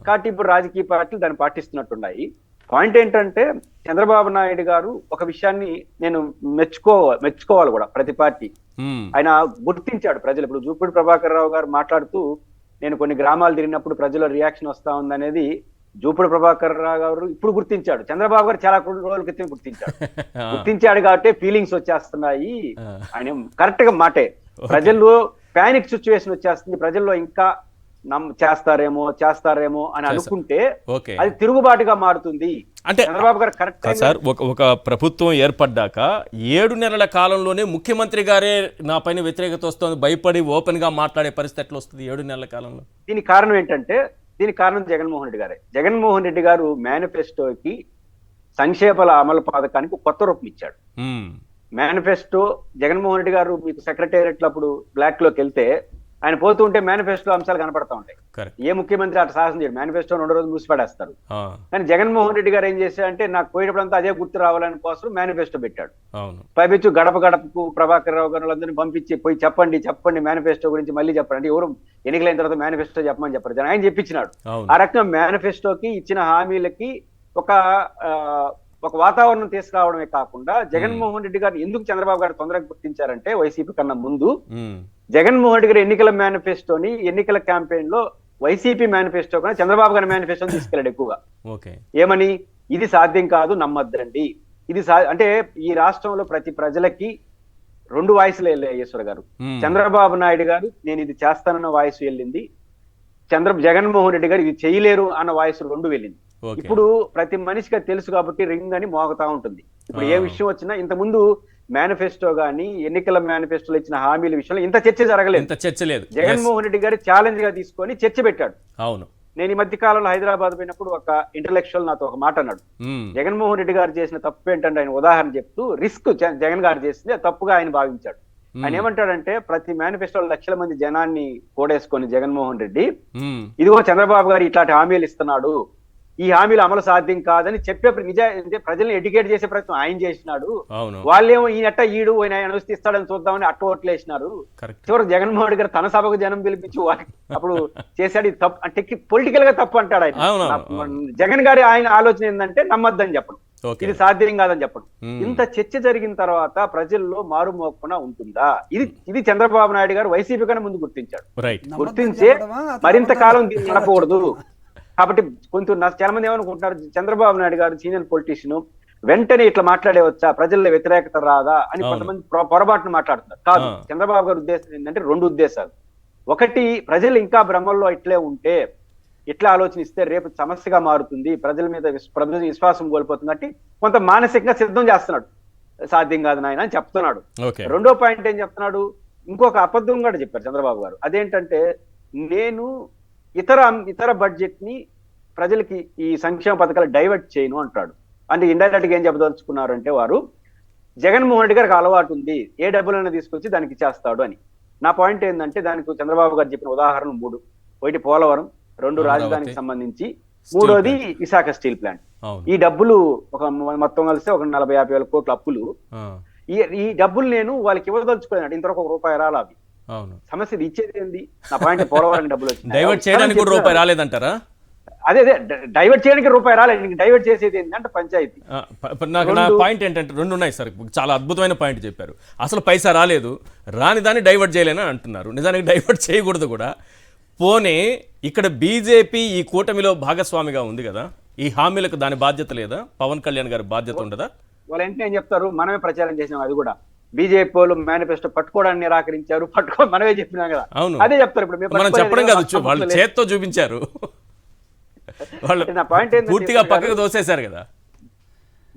కాబట్టి ఇప్పుడు రాజకీయ పార్టీలు దాన్ని పాటిస్తున్నట్టున్నాయి. పాయింట్ ఏంటంటే చంద్రబాబు నాయుడు గారు ఒక విషయాన్ని నేను మెచ్చుకోవాలి కూడా. ప్రతి పార్టీ ఆయన గుర్తించాడు ప్రజలు. ఇప్పుడు జూపూడి ప్రభాకర్ రావు గారు మాట్లాడుతూ నేను కొన్ని గ్రామాలు తిరిగినప్పుడు ప్రజల రియాక్షన్ వస్తా ఉందనేది జూపూడి ప్రభాకర్ రావు గారు ఇప్పుడు గుర్తించాడు. చంద్రబాబు గారు చాలా రోజుల క్రితం గుర్తించాడు కాబట్టి ఫీలింగ్స్ వచ్చేస్తున్నాయి. ఆయన కరెక్ట్ గా మాటే. ప్రజల్లో ప్యానిక్ సిచ్యువేషన్ వచ్చేస్తుంది. ప్రజల్లో ఇంకా చేస్తారేమో అని అనుకుంటే అది తిరుగుబాటుగా మారుతుంది. అంటే చంద్రబాబు గారు కరెక్ట్ సార్, ఒక ప్రభుత్వం ఏర్పడ్డాక 7 నెలల కాలంలోనే ముఖ్యమంత్రి గారే నా పైన వ్యతిరేకత వస్తుంది భయపడి ఓపెన్ గా మాట్లాడే పరిస్థితి ఎట్లా వస్తుంది 7 నెలల కాలంలో? దీనికి కారణం ఏంటంటే జగన్మోహన్ రెడ్డి గారే. జగన్మోహన్ రెడ్డి గారు మేనిఫెస్టోకి సంక్షేమాల అమలు పథకానికి కొత్త రూపం ఇచ్చాడు. మేనిఫెస్టో జగన్మోహన్ రెడ్డి గారు మీకు సెక్రటేరియట్ అప్పుడు బ్లాక్ లోకి వెళ్తే ఆయన పోతూ ఉంటే మేనిఫెస్టో అంశాలు కనపడతా ఉంటాయి. ఏ ముఖ్యమంత్రి అట్లా సాహసం చేయడు. మేనిఫెస్టో 2 రోజులు మూసిపడేస్తారు. కానీ జగన్మోహన్ రెడ్డి గారు ఏం చేశారంటే నాకు పోయేటప్పుడంతా అదే గుర్తు రావాలని కోసం మేనిఫెస్టో పెట్టాడు. పైపెచ్చు గడప గడపకు ప్రభాకర్ రావు గారు వాళ్ళందరినీ పంపించి పోయి చెప్పండి మేనిఫెస్టో గురించి మళ్ళీ చెప్పండి అంటే ఎవరు ఎన్నికలైన తర్వాత మేనిఫెస్టో చెప్పమని చెప్పారు. ఆయన చెప్పించినాడు. ఆ రకంగా మేనిఫెస్టోకి ఇచ్చిన హామీలకి ఒక వాతావరణం తీసుకురావడమే కాకుండా జగన్మోహన్ రెడ్డి గారు ఎందుకు చంద్రబాబు గారు తొందరగా గుర్తించారంటే వైసీపీ కన్నా ముందు జగన్మోహన్ రెడ్డి గారు ఎన్నికల మేనిఫెస్టోని ఎన్నికల క్యాంపెయిన్ లో వైసీపీ మేనిఫెస్టో కన్నా చంద్రబాబు గారి మేనిఫెస్టోని తీసుకెళ్ళాడు ఎక్కువగా. ఏమని? ఇది సాధ్యం కాదు, నమ్మద్దండి. ఇది అంటే ఈ రాష్ట్రంలో ప్రతి ప్రజలకి 2 వాయిస్లు వెళ్ళాయి ఈశ్వర్ గారు. చంద్రబాబు నాయుడు గారు నేను ఇది చేస్తానన్న వాయిస్ వెళ్ళింది, జగన్మోహన్ రెడ్డి గారు ఇది చేయలేరు అన్న వాయిస్ 2 వెళ్ళింది. ఇప్పుడు ప్రతి మనిషిగా తెలుసు కాబట్టి రింగ్ అని మోగుతా ఉంటుంది. ఇప్పుడు ఏ విషయం వచ్చినా ఇంతకుముందు మేనిఫెస్టో గానీ ఎన్నికల మేనిఫెస్టోలో ఇచ్చిన హామీల విషయంలో ఇంత చర్చ జరగలేదు. జగన్మోహన్ రెడ్డి గారు ఛాలెంజ్ గా తీసుకొని చర్చ పెట్టాడు. అవును. నేను ఈ మధ్య కాలంలో హైదరాబాద్ పోయినప్పుడు ఒక ఇంటలెక్చువల్ నాతో ఒక మాట అన్నాడు. జగన్మోహన్ రెడ్డి గారు చేసిన తప్పు ఏంటంటే ఆయన ఉదాహరణ చెప్తూ రిస్క్ జగన్ గారు చేసింది తప్పుగా ఆయన భావించాడు. ఆయన ఏమంటాడంటే ప్రతి మేనిఫెస్టోలో లక్షల మంది జనాన్ని కూడేసుకొని జగన్మోహన్ రెడ్డి ఇదిగో చంద్రబాబు గారు ఇట్లాంటి హామీలు ఇస్తున్నాడు, ఈ హామీలు అమలు సాధ్యం కాదని చెప్పే ప్రజల్ని ఎడ్యుకేట్ చేసే ప్రయత్నం ఆయన చేసినాడు. వాళ్ళేమో ఈయన అనుష్ఠిస్తాడని చూద్దామని ఓట్లు వేసినారు. చివరికి జగన్మోహన్ రెడ్డి గారు తన సభకు జనం పిలిపించి అప్పుడు చేశాడు. ఇది తప్పు అంటే పొలిటికల్ గా తప్పు అంటాడు ఆయన. జగన్ గారి ఆయన ఆలోచన ఏంటంటే నమ్మద్దని చెప్పడం, ఇది సాధ్యం కాదని చెప్పడం. ఇంత చర్చ జరిగిన తర్వాత ప్రజల్లో మారుమోకుండా ఉంటుందా? ఇది చంద్రబాబు నాయుడు గారు వైసీపీ కన్నా ముందు గుర్తించాడు. గుర్తించే మరింత కాలం నడపకూడదు. కాబట్టి కొంచెం చాలా మంది ఏమనుకుంటున్నారు చంద్రబాబు నాయుడు గారు సీనియర్ పొలిటీషియన్ వెంటనే ఇట్లా మాట్లాడేవచ్చా, ప్రజల్లో వ్యతిరేకత రాదా అని కొంతమంది పొరపాటును మాట్లాడుతున్నారు. కాదు, చంద్రబాబు గారి ఉద్దేశం ఏంటంటే 2 ఉద్దేశాలు. ఒకటి, ప్రజలు ఇంకా భ్రమల్లో ఇట్లే ఉంటే ఇట్లా ఆలోచనిస్తే రేపు సమస్యగా మారుతుంది, ప్రజల మీద విశ్వాసం కోల్పోతుందంటే కొంత మానసికంగా సిద్ధం చేస్తున్నాడు. సాధ్యం కాదు నాయన అని చెప్తున్నాడు. రెండో పాయింట్ ఏం చెప్తున్నాడు, ఇంకొక అబద్ధం కూడా చెప్పారు చంద్రబాబు గారు. అదేంటంటే నేను ఇతర బడ్జెట్ ని ప్రజలకి ఈ సంక్షేమ పథకాలు డైవర్ట్ చేయను అంటాడు. అంటే ఇండైరెక్ట్ గా ఏం చెప్పదలుచుకున్నారు అంటే వారు జగన్మోహన్ రెడ్డి గారికి అలవాటు ఉంది ఏ డబ్బులైనా తీసుకొచ్చి దానికి ఇచ్చేస్తాడు అని. నా పాయింట్ ఏంటంటే దానికి చంద్రబాబు గారు చెప్పిన ఉదాహరణ 3. ఒకటి పోలవరం, 2 రాజధానికి సంబంధించి, 3వది విశాఖ స్టీల్ ప్లాంట్. ఈ డబ్బులు మొత్తం కలిస్తే ఒక 40-50 వేల కోట్ల అప్పులు. ఈ డబ్బులు నేను వాళ్ళకి ఇవ్వదలుచుకున్నాడు. ఇంతవరకు ₹1 రాలా. అవి సమస్య ఇచ్చేది ఏంది? నా పాయింట్ పోలవరం డబ్బులు డైవర్ట్ చేయడానికి రూపాయి రాలేదంటారా? అదే డైవర్ట్ చేయడానికి రూపాయి రాలేదు, నీకు డైవర్ట్ చేసేది ఏంటంటే పంచాయతీ. నాకు నా పాయింట్ ఏంటంటే రెండు ఉన్నాయి సార్, చాలా అద్భుతమైన పాయింట్ చెప్పారు. అసలు పైసా రాలేదు, రాని దాన్ని డైవర్ట్ చేయలేని అంటున్నారు. నిజానికి డైవర్ట్ చేయకూడదు కూడా. పోనీ ఇక్కడ బీజేపీ ఈ కూటమిలో భాగస్వామిగా ఉంది కదా, ఈ హామీలకు దాని బాధ్యత లేదా? పవన్ కళ్యాణ్ గారి బాధ్యత ఉండదా? వాళ్ళు వెంటనే ఏం చెప్తారు, మనమే ప్రచారం చేసినాం, అది కూడా బీజేపీ వాళ్ళు మేనిఫెస్టో పట్టుకోవడానికి నిరాకరించారు, మనమే చెప్పినాం కదా. అవును, అదే చెప్తారు. ఇప్పుడు మనం చెప్పడం కాదు, వాళ్ళు చేత్తో చూపించారు. వాళ్ళు నా పాయింట్ పూర్తిగా పక్కకు దోసేశారు కదా.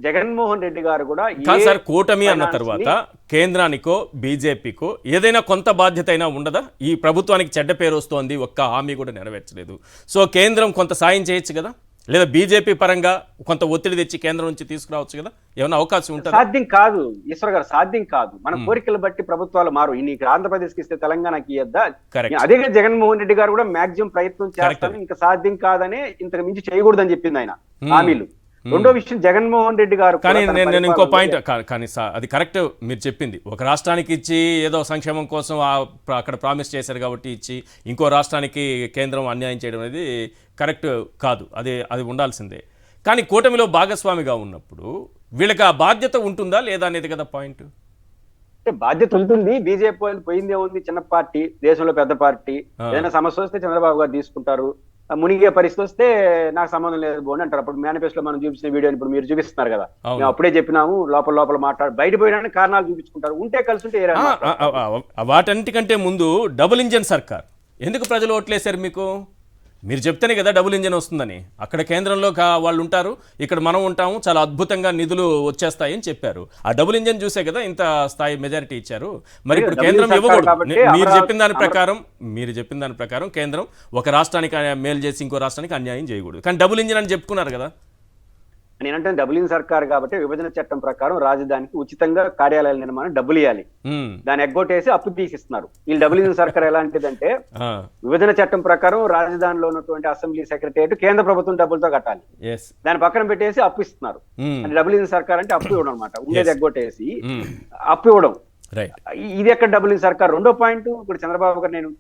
జగన్మోహన్ రెడ్డి గారు కూడా కాదు సార్, కూటమి అన్న తర్వాత కేంద్రానికో బీజేపీకో ఏదైనా కొంత బాధ్యత అయినా ఉండదా? ఈ ప్రభుత్వానికి చెడ్డ పేరు వస్తోంది, ఒక్క హామీ కూడా నెరవేర్చలేదు. సో కేంద్రం కొంత సాయం చేయొచ్చు కదా, లేదా బీజేపీ పరంగా కొంత ఒత్తిడి తెచ్చి కేంద్రం నుంచి తీసుకురావచ్చు కదా, ఏమైనా అవకాశం ఉంటుంది? సాధ్యం కాదు ఈశ్వర్ గారు, సాధ్యం కాదు. మన కోరికలు బట్టి ప్రభుత్వాలు మారు. నీకు ఆంధ్రప్రదేశ్కి ఇస్తే తెలంగాణకి ఇద్దా, అదే జగన్మోహన్ రెడ్డి గారు కూడా మాక్సిమం ప్రయత్నం చేస్తాను, ఇంకా సాధ్యం కాదనే ఇంతకు మించి చేయకూడదని చెప్పింది ఆయన హామీలు. రెండో విషయం, జగన్మోహన్ రెడ్డి గారు కానీ నేను ఇంకో పాయింట్, కానీ అది కరెక్ట్ మీరు చెప్పింది. ఒక రాష్ట్రానికి ఇచ్చి ఏదో సంక్షేమం కోసం అక్కడ ప్రామిస్ చేశారు కాబట్టి ఇచ్చి ఇంకో రాష్ట్రానికి కేంద్రం అన్యాయం చేయడం అనేది కరెక్ట్ కాదు, అది ఉండాల్సిందే. కానీ కూటమిలో భాగస్వామిగా ఉన్నప్పుడు వీళ్ళకి ఆ బాధ్యత ఉంటుందా లేదా అనేది కదా పాయింట్. బాధ్యత ఉంటుంది. బీజేపీ వాళ్ళు పోయిందే ఉంది, చిన్న పార్టీ, దేశంలో పెద్ద పార్టీ, ఏదైనా సమస్య వస్తే చంద్రబాబు గారు తీసుకుంటారు. మునిగే పరిస్థితి వస్తే నాకు సంబంధం లేదు బోని అంటారు. అప్పుడు మేనిఫెస్టోలో మనం చూపించిన వీడియోని ఇప్పుడు మీరు చూపిస్తున్నారు కదా, మేము అప్పుడే చెప్పినాము, లోపల మాట్లాడు బయట పోయడానికి కారణాలు చూపించుకుంటారు. ఉంటే కలిసి ఉంటే వాటన్నిటికంటే ముందు డబుల్ ఇంజన్ సర్కార్ ఎందుకు ప్రజలు ఓట్లేశారు మీకు? మీరు చెప్తేనే కదా డబుల్ ఇంజన్ వస్తుందని. అక్కడ కేంద్రంలో వాళ్ళు ఉంటారు, ఇక్కడ మనం ఉంటాము, చాలా అద్భుతంగా నిధులు వచ్చేస్తాయని చెప్పారు. ఆ డబుల్ ఇంజన్ చూసే కదా ఇంత స్థాయి మెజారిటీ ఇచ్చారు. మరి ఇప్పుడు కేంద్రం ఇవ్వకూడదు. మీరు చెప్పిన దాని ప్రకారం కేంద్రం ఒక రాష్ట్రానికి మేలు చేసి ఇంకో రాష్ట్రానికి అన్యాయం చేయకూడదు. కానీ డబుల్ ఇంజన్ అని చెప్పుకున్నారు కదా. నేనంటే డబుల్ ఇంజన్ సర్కార్ కాబట్టి విభజన చట్టం ప్రకారం రాజధానికి ఉచితంగా కార్యాలయాల నిర్మాణం డబ్బులు ఇవ్వాలి, దాన్ని ఎగ్గొట్టేసి అప్పు తీసిస్తున్నారు. వీళ్ళు డబుల్ ఇంజన్ సర్కార్ ఎలాంటిదంటే విభజన చట్టం ప్రకారం రాజధానిలో ఉన్నటువంటి అసెంబ్లీ సెక్రటరియట్ కేంద్ర ప్రభుత్వం డబ్బులతో కట్టాలి, దాని పక్కన పెట్టేసి అప్పు ఇస్తున్నారు. డబుల్ ఇంజన్ సర్కార్ అంటే అప్పు ఇవ్వడం అనమాట, ఉండేది ఎగ్గొట్టేసి అప్పు ఇవ్వడం. ఇది ఎక్కడ డబుల్ ఇంజన్ సర్కార్. రెండో పాయింట్, ఇప్పుడు చంద్రబాబు గారు నేను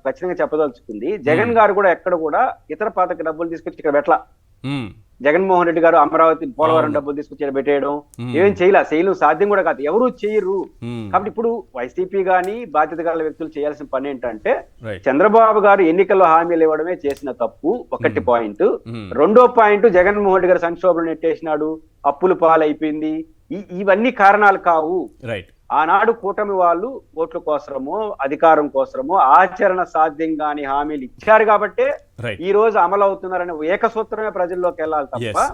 ఖచ్చితంగా చెప్పదలుచుకుంది, జగన్ గారు కూడా ఎక్కడ కూడా ఇతర పాతకి డబ్బులు తీసుకొచ్చి ఇక్కడ పెట్టలా. జగన్మోహన్ రెడ్డి గారు అమరావతి పోలవరం డబ్బులు తీసుకొచ్చి పెట్టేయడం ఏం చేయలేదు, సాధ్యం కూడా కాదు, ఎవరు చేయరు. కాబట్టి ఇప్పుడు వైసీపీ గాని బాధ్యత గల వ్యక్తులు చేయాల్సిన పని ఏంటంటే, చంద్రబాబు గారు ఎన్నికల్లో హామీలు ఇవ్వడమే చేసిన తప్పు, ఒకటి పాయింట్. రెండో పాయింట్, జగన్మోహన్ రెడ్డి గారు సంక్షోభం నెట్టేసినాడు, అప్పులు పాలైపోయింది, ఇవన్నీ కారణాలు కావు. ఆనాడు కూటమి వాళ్ళు ఓట్ల కోసమో అధికారం కోసమో ఆచరణ సాధ్యం కాని హామీలు ఇచ్చారు కాబట్టే ఈ రోజు అమలు అవుతున్నారనే ఏకసూత్రమే ప్రజల్లోకి వెళ్ళాలి తప్ప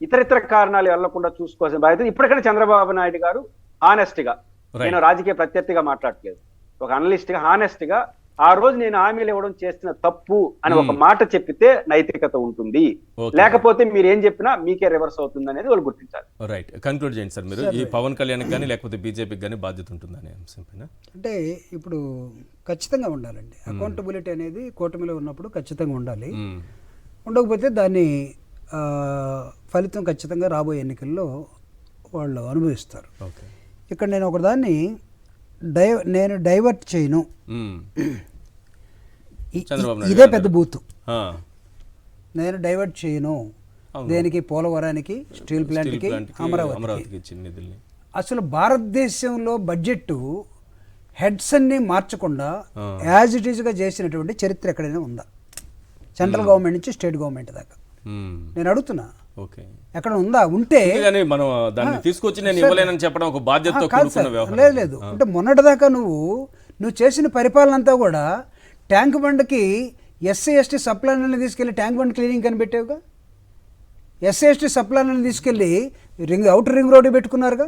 ఇతరితర కారణాలు వెళ్లకుండా చూసుకోవాల్సిన బాధ్యత. ఇప్పటికైనా చంద్రబాబు నాయుడు గారు హానెస్ట్ గా, నేను రాజకీయ ప్రత్యర్థిగా మాట్లాడట్లేదు, ఒక అనలిస్ట్ గా హానెస్ట్ గా ఆ రోజు నేను హామీలు ఇవ్వడం చేసిన తప్పు అని ఒక మాట చెప్పితే నైతికత ఉంటుంది, లేకపోతే మీరు ఏం చెప్పినా మీకే రివర్స్ అవుతుంది అనేది వాళ్ళు గుర్తించాలి. రైట్, కన్క్లూడ్ చేయండి సార్ మీరు. ఈ పవన్ కళ్యాణ్ కానీ లేకపోతే బీజేపీకి కానీ బాధ్యత ఉంటుందని అంశం అంటే ఇప్పుడు ఖచ్చితంగా ఉండాలండి. అకౌంటబిలిటీ అనేది కూటమిలో ఉన్నప్పుడు ఖచ్చితంగా ఉండాలి. ఉండకపోతే దాన్ని ఫలితం ఖచ్చితంగా రాబోయే ఎన్నికల్లో వాళ్ళు అనుభవిస్తారు. ఇక్కడ నేను ఒకదాన్ని నేను డైవర్ట్ చేయను, ఇదే పెద్ద బూతు. నేను డైవర్ట్ చేయను దేనికి? పోలవరానికి, స్టీల్ ప్లాంట్కి, అమరావతికి. అసలు భారతదేశంలో బడ్జెట్ హెడ్స్ అన్ని మార్చకుండా యాజ్ ఇట్ ఈస్గా చేసినటువంటి చరిత్ర ఎక్కడైనా ఉందా? సెంట్రల్ గవర్నమెంట్ నుంచి స్టేట్ గవర్నమెంట్ దాకా నేను అడుగుతున్నా, ఎక్కడ ఉందా? ఉంటే మనం దాన్ని తీసుకొచ్చి నేను ఇవ్వలేనని చెప్పడం ఒక బాధ్యతతో కూడుకున్న వ్యవహారం. లేదు, అంటే మొన్నటిదాకా నువ్వు చేసిన పరిపాలన అంతా కూడా ట్యాంక్ బండ్కి ఎస్సీ ఎస్టీ సప్లైనర్ని తీసుకెళ్లి ట్యాంక్ బండ్ క్లీనింగ్ అని పెట్టావుగా, ఎస్సీ ఎస్టీ సప్లైనర్ని తీసుకెళ్లి అవుటర్ రింగ్ రోడ్డు పెట్టుకున్నారుగా,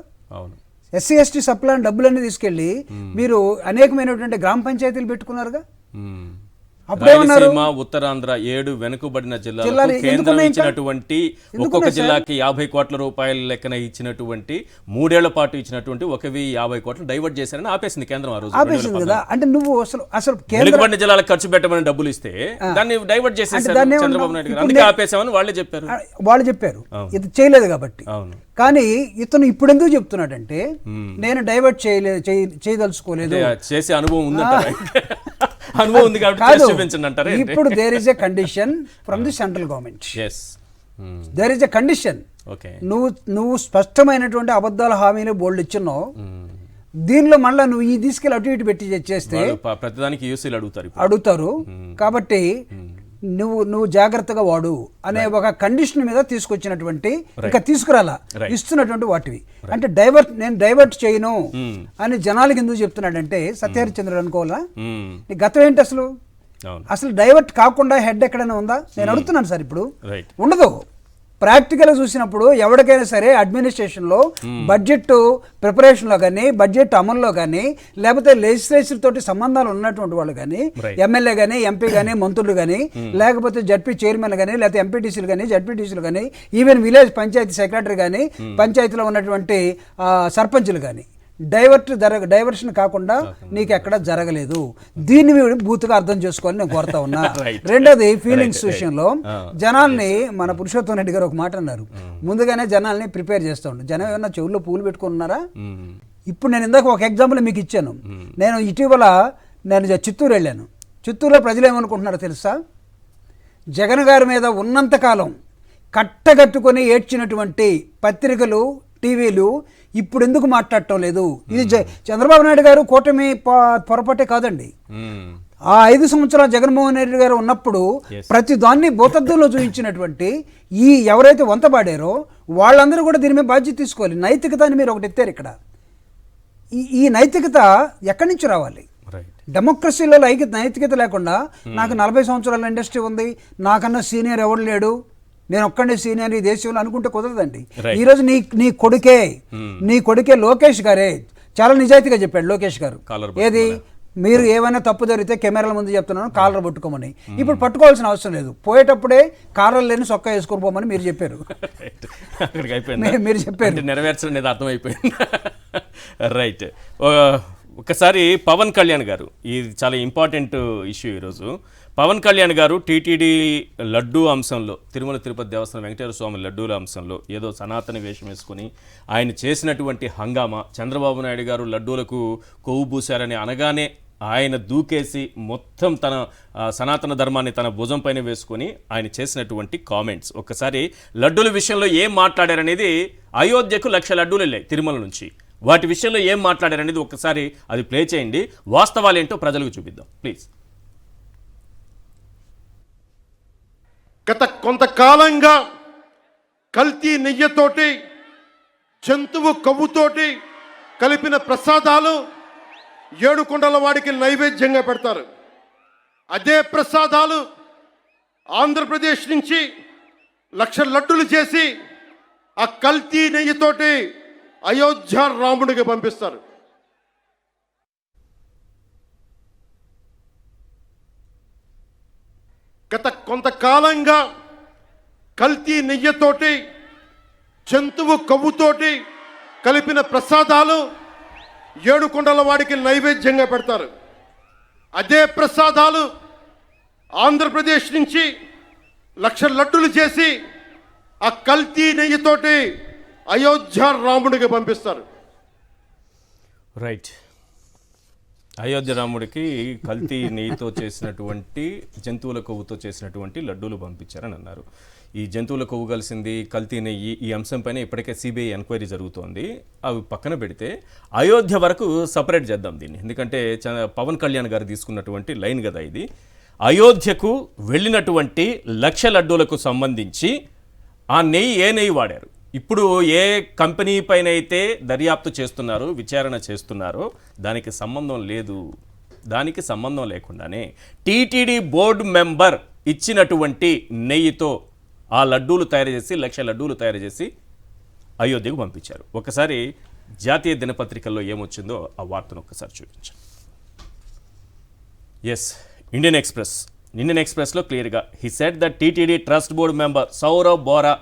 ఎస్సీ ఎస్టీ సప్లైనర్ డబ్బులన్నీ తీసుకెళ్లి మీరు అనేకమైనటువంటి గ్రామ పంచాయతీలు పెట్టుకున్నారుగా. రాయలసీమ, ఉత్తరాంధ్ర 7 వెనుకబడిన జిల్లాలకు కేంద్రం ఇచ్చినటువంటి ఒక్కొక్క జిల్లాకి 50 కోట్ల రూపాయల లెక్కన ఇచ్చినటువంటి 3 ఏళ్ల పాటు ఇచ్చినటువంటి 1,050 కోట్లు డైవర్ట్ చేశారని ఆపేసింది కేంద్రం ఆ రోజు. ఆపేసింది కదా. అంటే నువ్వు అసలు వెనుకబడిన జిల్లాలకు ఖర్చు పెట్టమని డబ్బులు ఇస్తే దాన్ని డైవర్ట్ చేసేసారు చంద్రబాబు నాయుడు గారు. అందుకే ఆపేసామని వాళ్ళు చెప్పారు, ఇది చేయలేదు కాబట్టి. కానీ ఇతను ఇప్పుడు ఎందుకు చెప్తున్నాడంటే నేను డైవర్ట్ చేయదలుచుకోలేదు, చేసే అనుభవం ఉందంట. అనుభవం ఉంది కాబట్టి కాదు, చేసి చూపించండి అంటారా ఇప్పుడు there is a condition from the central government. Yes there is a condition. Okay నువ్వు స్పష్టమైనటువంటి అబద్ధాల హామీలు బోల్డ్ ఇచ్చున్నావు. దీనిలో మళ్ళీ నువ్వు ఈ తీసుకెళ్ళి అటు ఇటు పెట్టి చేస్తే ప్రతిదానికి యూసీలు అడుగుతారు. కాబట్టి నువ్వు జాగ్రత్తగా వాడు అనే ఒక కండిషన్ మీద తీసుకొచ్చినటువంటి, ఇంకా తీసుకురాలా ఇస్తున్నటువంటి వాటివి. అంటే నేను డైవర్ట్ చేయను అని జనాలకి ఎందుకు చెప్తున్నాడంటే సత్యహరిచంద్రుడు అనుకోవాలా? నీ గతం ఏంటి అసలు? అసలు డైవర్ట్ కాకుండా హెడ్ ఎక్కడైనా ఉందా? నేను అడుగుతున్నాను సార్. ఇప్పుడు ఉండదు. ప్రాక్టికల్గా చూసినప్పుడు ఎవరికైనా సరే అడ్మినిస్ట్రేషన్లో బడ్జెట్ ప్రిపరేషన్లో కానీ, బడ్జెట్ అమల్లో కానీ, లేకపోతే లెజిస్లేచర్ తోటి సంబంధాలు ఉన్నటువంటి వాళ్ళు కానీ, ఎమ్మెల్యే కానీ, ఎంపీ కానీ, మంత్రులు కానీ, లేకపోతే జడ్పీ చైర్మన్ కానీ, లేకపోతే ఎంపీటీసీలు కానీ, జడ్పీటీసీలు కానీ, ఈవెన్ విలేజ్ పంచాయతీ సెక్రటరీ కానీ, పంచాయతీలో ఉన్నటువంటి సర్పంచులు కానీ, డైవర్షన్ కాకుండా నీకు ఎక్కడ జరగలేదు. దీన్ని బూతుగా అర్థం చేసుకోవాలని నేను కోరుతా ఉన్నా. రెండోది ఫీలింగ్స్ విషయంలో జనాల్ని, మన పురుషోత్తం రెడ్డి గారు ఒక మాట అన్నారు, ముందుగానే జనాల్ని ప్రిపేర్ చేస్తూ ఉండు. జనం ఏమన్నా చెవుల్లో పూలు పెట్టుకున్నారా? ఇప్పుడు నేను ఇందాక ఒక ఎగ్జాంపుల్ మీకు ఇచ్చాను. నేను ఇటీవల చిత్తూరు వెళ్ళాను. చిత్తూరులో ప్రజలు ఏమనుకుంటున్నారో తెలుసా? జగన్ గారి మీద ఉన్నంతకాలం కట్టగట్టుకొని ఏడ్చినటువంటి పత్రికలు, టీవీలు ఇప్పుడు ఎందుకు మాట్లాడటం లేదు? ఇది చంద్రబాబు నాయుడు గారు కూటమి పొరపాటే కాదండి. ఆ 5 సంవత్సరాలు జగన్మోహన్ రెడ్డి గారు ఉన్నప్పుడు ప్రతి దాన్ని భూతద్దంలో చూపించినటువంటి ఎవరైతే వంతబాడారో వాళ్ళందరూ కూడా దీని మీద బాధ్యత తీసుకోవాలి. నైతికత అని మీరు ఒకటి ఎత్తారు ఇక్కడ. ఈ నైతికత ఎక్కడి నుంచి రావాలి? డెమోక్రసీలో నైతికత లేకుండా నాకు 40 సంవత్సరాల ఇండస్ట్రీ ఉంది, నాకన్నా సీనియర్ ఎవడు లేడు, నేను ఒక్కడే సీనియర్ ఈ దేశంలో అనుకుంటే కుదరదండి. ఈరోజు నీ కొడుకే లోకేష్ గారే చాలా నిజాయితీగా చెప్పాడు. లోకేష్ గారు ఏది, మీరు ఏమైనా తప్పు జరిగితే కెమెరాల ముందు చెప్తున్నాను కాలర్ పట్టుకోమని. ఇప్పుడు పట్టుకోవాల్సిన అవసరం లేదు, పోయేటప్పుడే కాలర్ లేని సొక్కా వేసుకొని పోమని మీరు చెప్పారు. మీరు చెప్పారు, నెరవేర్చడం అర్థమైపోయింది. రైట్. ఒకసారి పవన్ కళ్యాణ్ గారు, ఇది చాలా ఇంపార్టెంట్ ఇష్యూ ఈరోజు. పవన్ కళ్యాణ్ గారు టీటీడీ లడ్డూ అంశంలో, తిరుమల తిరుపతి దేవస్థానం వెంకటేశ్వర స్వామి లడ్డూల అంశంలో ఏదో సనాతన వేషం వేసుకుని ఆయన చేసినటువంటి హంగామా, చంద్రబాబు నాయుడు గారు లడ్డూలకు కొవ్వు పూశారని అనగానే ఆయన దూకేసి మొత్తం తన సనాతన ధర్మాన్ని తన భుజం పైన వేసుకొని ఆయన చేసినటువంటి కామెంట్స్. ఒక్కసారి లడ్డూల విషయంలో ఏం మాట్లాడారనేది, అయోధ్యకు 1,00,000 లడ్డూలు వెళ్ళాయి తిరుమల నుంచి, వాటి విషయంలో ఏం మాట్లాడారనేది ఒక్కసారి అది ప్లే చేయండి, వాస్తవాలు ఏంటో ప్రజలకు చూపిద్దాం ప్లీజ్. గత కొంతకాలంగా కల్తీ నెయ్యితోటి, జంతువు కొవ్వుతోటి కలిపిన ప్రసాదాలు ఏడుకొండల వాడికి నైవేద్యంగా పెడతారు. అదే ప్రసాదాలు ఆంధ్రప్రదేశ్ నుంచి 1,00,000 లడ్డులు చేసి ఆ కల్తీ నెయ్యితోటి అయోధ్య రాముడికి పంపిస్తారు. గత కొంతకాలంగా కల్తీ నెయ్యితోటి, జంతువు కొవ్వుతోటి కలిపిన ప్రసాదాలు ఏడుకొండల వాడికి నైవేద్యంగా పెడతారు. అదే ప్రసాదాలు ఆంధ్రప్రదేశ్ నుంచి 1,00,000 లడ్డులు చేసి ఆ కల్తీ నెయ్యితోటి అయోధ్య రాముడికి పంపిస్తారు. రైట్. అయోధ్య రాముడికి కల్తీ నెయ్యితో చేసినటువంటి, జంతువుల కొవ్వుతో చేసినటువంటి లడ్డూలు పంపించారని అన్నారు. ఈ జంతువుల కొవ్వు కలిసింది, కల్తీ నెయ్యి, ఈ అంశంపైన ఇప్పటికే సిబిఐ ఎంక్వైరీ జరుగుతోంది. అవి పక్కన పెడితే అయోధ్య వరకు సపరేట్ చేద్దాం దీన్ని, ఎందుకంటే పవన్ కళ్యాణ్ గారు తీసుకున్నటువంటి లైన్ కదా ఇది. అయోధ్యకు వెళ్ళినటువంటి 1,00,000 లడ్డూలకు సంబంధించి ఆ నెయ్యి, ఏ నెయ్యి వాడారు, ఇప్పుడు ఏ కంపెనీ పైన అయితే దర్యాప్తు చేస్తున్నారో, విచారణ చేస్తున్నారో దానికి సంబంధం లేదు. దానికి సంబంధం లేకుండానే టీటీడీ బోర్డు మెంబర్ ఇచ్చినటువంటి నెయ్యితో ఆ లడ్డూలు తయారు చేసి, 1,00,000 లడ్డూలు తయారు చేసి అయోధ్యకు పంపించారు. ఒకసారి జాతీయ దినపత్రికల్లో ఏమొచ్చిందో ఆ వార్తను ఒక్కసారి చూపించాను. ఎస్, ఇండియన్ ఎక్స్ప్రెస్లో క్లియర్గా he said the TTD trust board member Sourav Bora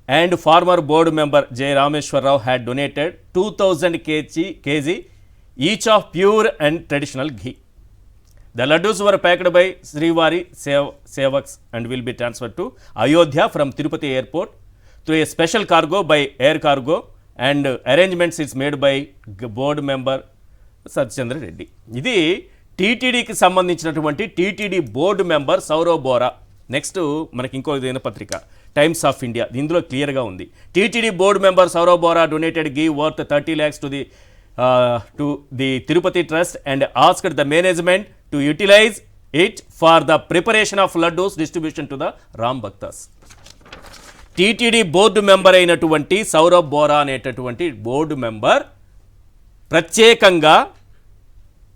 and former board member J. Rameshwar Rao had donated 2,000 kg each of pure and traditional ghee. The laddus were packed by Srivari Sevaks and will be transferred to Ayodhya from Tirupati airport through a special cargo by air cargo, and arrangements is made by board member Satchandra Reddy. ఇది టీటీడీకి సంబంధించినటువంటి TTD board member Sourav Bora. Next మనకి ఇంకో దినపత్రిక Times of India, ఇందులో క్లియర్గా ఉంది. TTD board member Sourav Bora donated give worth 30 lakhs to the Tirupati trust and asked the management to utilise it for the preparation of laddus distribution to the Ram bhaktas. TTD board member అయినటువంటి సౌరవ్ బోరా అనేటటువంటి board member ప్రత్యేకంగా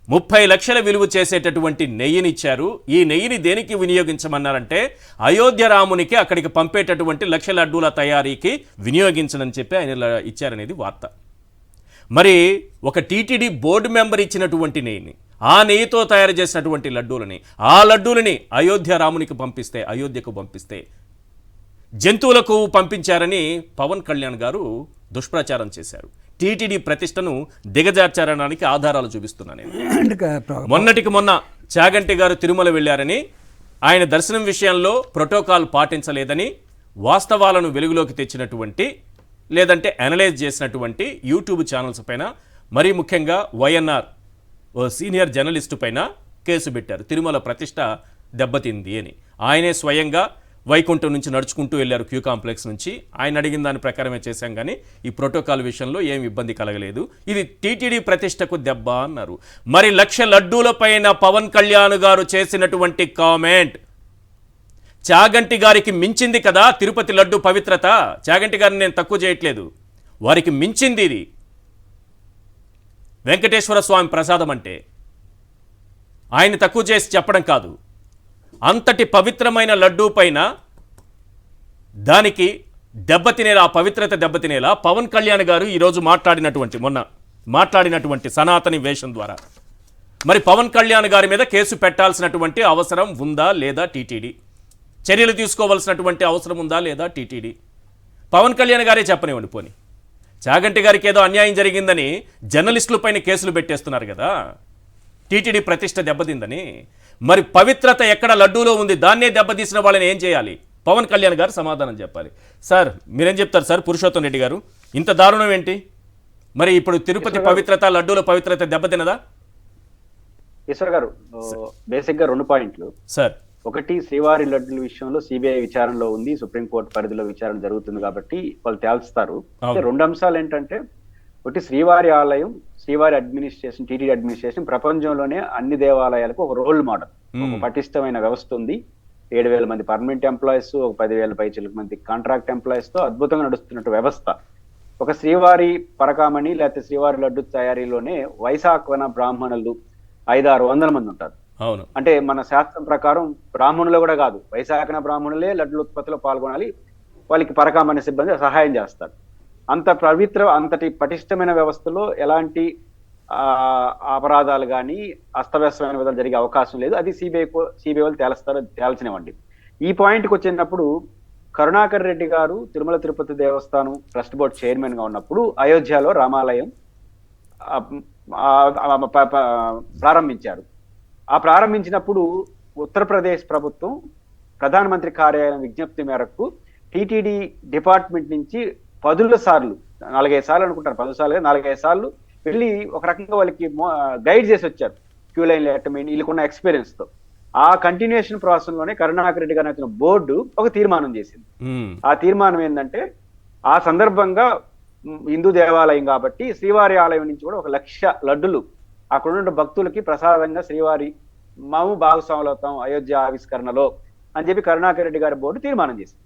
30 లక్షల విలువ చేసేటటువంటి నెయ్యినిచ్చారు. ఈ నెయ్యిని దేనికి వినియోగించమన్నారంటే అయోధ్య రామునికి అక్కడికి పంపేటటువంటి 1,00,000 లడ్డూల తయారీకి వినియోగించనని చెప్పి ఆయన ఇచ్చారనేది వార్త. మరి ఒక టీటీడీ బోర్డు మెంబర్ ఇచ్చినటువంటి నెయ్యిని, ఆ నెయ్యితో తయారు చేసినటువంటి లడ్డూలని, ఆ లడ్డూలని అయోధ్యకు పంపిస్తే జంతువులకు పంపించారని పవన్ కళ్యాణ్ గారు దుష్ప్రచారం చేశారు. టీటీడీ ప్రతిష్టను దిగజార్చారనడానికి ఆధారాలు చూపిస్తున్నాను నేను. మొన్నటికి మొన్న చాగంటి గారు తిరుమల వెళ్ళారని, ఆయన దర్శనం విషయంలో ప్రోటోకాల్ పాటించలేదని వాస్తవాలను వెలుగులోకి తెచ్చినటువంటి లేదంటే అనలైజ్ చేసినటువంటి యూట్యూబ్ ఛానల్స్ పైన, మరీ ముఖ్యంగా వైఎన్ఆర్ ఓ సీనియర్ జర్నలిస్టు పైన కేసు పెట్టారు. తిరుమల ప్రతిష్ట దెబ్బతింది అని. ఆయనే స్వయంగా వైకుంఠం నుంచి నడుచుకుంటూ వెళ్ళారు, క్యూ కాంప్లెక్స్ నుంచి. ఆయన అడిగిన దాని ప్రకారమే చేశాం, కానీ ఈ ప్రోటోకాల్ విషయంలో ఏమి ఇబ్బంది కలగలేదు. ఇది టీటీడీ ప్రతిష్టకు దెబ్బ అన్నారు. మరి 1,00,000 లడ్డూల పైన పవన్ కళ్యాణ్ గారు చేసినటువంటి కామెంట్ చాగంటి గారికి మించింది కదా తిరుపతి లడ్డు పవిత్రత. చాగంటి గారిని నేను తక్కువ చేయట్లేదు, వారికి మించింది ఇది. వెంకటేశ్వర స్వామి ప్రసాదం అంటే ఆయన తక్కువ చేసి చెప్పడం కాదు. అంతటి పవిత్రమైన లడ్డూ పైన దానికి దెబ్బతినేలా, ఆ పవిత్రత దెబ్బతినేలా పవన్ కళ్యాణ్ గారు ఈరోజు మొన్న మాట్లాడినటువంటి సనాతని వేషం ద్వారా మరి పవన్ కళ్యాణ్ గారి మీద కేసు పెట్టాల్సినటువంటి అవసరం ఉందా లేదా టీటీడీ? చర్యలు తీసుకోవాల్సినటువంటి అవసరం ఉందా లేదా టీటీడీ? పవన్ కళ్యాణ్ గారే చెప్పనివ్వండి. పోని చాగంటి గారికి ఏదో అన్యాయం జరిగిందని జర్నలిస్టుల పైన కేసులు పెట్టేస్తున్నారు కదా, టీటీడీ ప్రతిష్ట దెబ్బతిందని. మరి పవిత్రత ఎక్కడ లడ్డూలో ఉంది, దాన్నే దెబ్బతీసిన వాళ్ళని ఏం చేయాలి? పవన్ కళ్యాణ్ గారు సమాధానం చెప్పాలి. సార్ మీరేం చెప్తారు సార్? పురుషోత్తం రెడ్డి గారు, ఇంత దారుణం ఏంటి? మరి ఇప్పుడు తిరుపతి పవిత్రత, లడ్డూల పవిత్రత దెబ్బతినదా? ఈశ్వర్ గారు, బేసిక్ గా 2 పాయింట్లు సార్. ఒకటి, శ్రీవారి లడ్డుల విషయంలో సిబిఐ విచారణలో ఉంది, సుప్రీంకోర్టు పరిధిలో విచారణ జరుగుతుంది కాబట్టి వాళ్ళు తేల్స్తారు. 2 అంశాలు ఏంటంటే, ఒకటి శ్రీవారి ఆలయం, శ్రీవారి అడ్మినిస్ట్రేషన్, టీటీడీ అడ్మినిస్ట్రేషన్ ప్రపంచంలోనే అన్ని దేవాలయాలకు ఒక రోల్ మోడల్, ఒక పటిష్టమైన వ్యవస్థ ఉంది. 7,000 మంది పర్మనెంట్ ఎంప్లాయీస్, ఒక 10,000 పైచిలకు మంది కాంట్రాక్ట్ ఎంప్లాయీస్ తో అద్భుతంగా నడుస్తున్నట్టు వ్యవస్థ. ఒక శ్రీవారి పరకామణి లేకపోతే శ్రీవారి లడ్డు తయారీలోనే వైశాఖవన బ్రాహ్మణులు 500-600 మంది ఉంటారు. అవును. అంటే మన శాస్త్రం ప్రకారం బ్రాహ్మణులు కూడా కాదు, వైశాఖన బ్రాహ్మణులే లడ్డుల ఉత్పత్తిలో పాల్గొనాలి, వాళ్ళకి పరకామణి సిబ్బంది సహాయం చేస్తారు. అంత అంతటి పటిష్టమైన వ్యవస్థలో ఎలాంటి అపరాధాలు కానీ అస్తవ్యస్తమైన విధాలు జరిగే అవకాశం లేదు. అది సిబిఐ వాళ్ళు తేల్చినవ్వండి. ఈ పాయింట్కి వచ్చినప్పుడు కరుణాకర్ రెడ్డి గారు తిరుమల తిరుపతి దేవస్థానం ట్రస్ట్ బోర్డు చైర్మన్ గా ఉన్నప్పుడు అయోధ్యలో రామాలయం ప్రారంభించారు. ఆ ప్రారంభించినప్పుడు ఉత్తరప్రదేశ్ ప్రభుత్వం ప్రధానమంత్రి కార్యాలయం విజ్ఞప్తి మేరకు టీటీడీ డిపార్ట్మెంట్ నుంచి 10 సార్లు, 4-5 సార్లు అనుకుంటారు, 10 సార్లు 4-5 సార్లు వెళ్ళి ఒక రకంగా వాళ్ళకి గైడ్ చేసి వచ్చారు, క్యూ లైన్ లెట్టమని వీళ్ళకున్న ఎక్స్పీరియన్స్ తో. ఆ కంటిన్యూషన్ ప్రాసెస్ లోనే కరుణాకర్ రెడ్డి గారు వచ్చిన బోర్డు ఒక తీర్మానం చేసింది. ఆ తీర్మానం ఏంటంటే, ఆ సందర్భంగా హిందూ దేవాలయం కాబట్టి శ్రీవారి ఆలయం నుంచి కూడా 1,00,000 లడ్డులు అక్కడ ఉన్న భక్తులకి ప్రసాదంగా శ్రీవారి మాము భాగస్వాములు అవుతాం అయోధ్య ఆవిష్కరణలో అని చెప్పి కరుణాకర్ రెడ్డి గారి బోర్డు తీర్మానం చేసింది.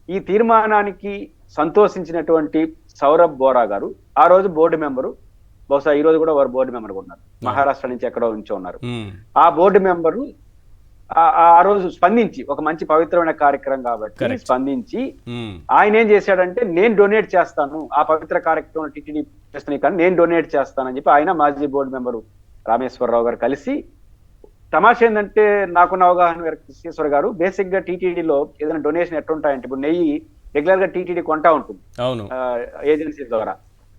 ఈ తీర్మానానికి సంతోషించినటువంటి సౌరభ్ బోరా గారు ఆ రోజు బోర్డు మెంబరు, బహుశా ఈ రోజు కూడా వారు బోర్డు మెంబర్ ఉన్నారు, మహారాష్ట్ర నుంచి ఎక్కడో నుంచో ఉన్నారు. ఆ బోర్డు మెంబరు ఆ రోజు స్పందించి, ఒక మంచి పవిత్రమైన కార్యక్రమం కాబట్టి స్పందించి ఆయన ఏం చేశాడంటే, నేను డొనేట్ చేస్తాను ఆ పవిత్ర కార్యక్రమం టీటీడీ చేస్తున్నాయి కానీ నేను డొనేట్ చేస్తానని చెప్పి ఆయన మాజీ బోర్డు మెంబరు రామేశ్వరరావు గారు కలిసి, తమాషా ఏంటంటే నాకున్న అవగాహన ఈశ్వర్ గారు, బేసిక్ గా టీటీడీలో ఏదైనా డొనేషన్ ఎట్లుంటాయంటే, ఇప్పుడు నెయ్యి రెగ్యులర్ గా టీటీడీ కొంటా ఉంటుంది ఏజెన్సీ ద్వారా,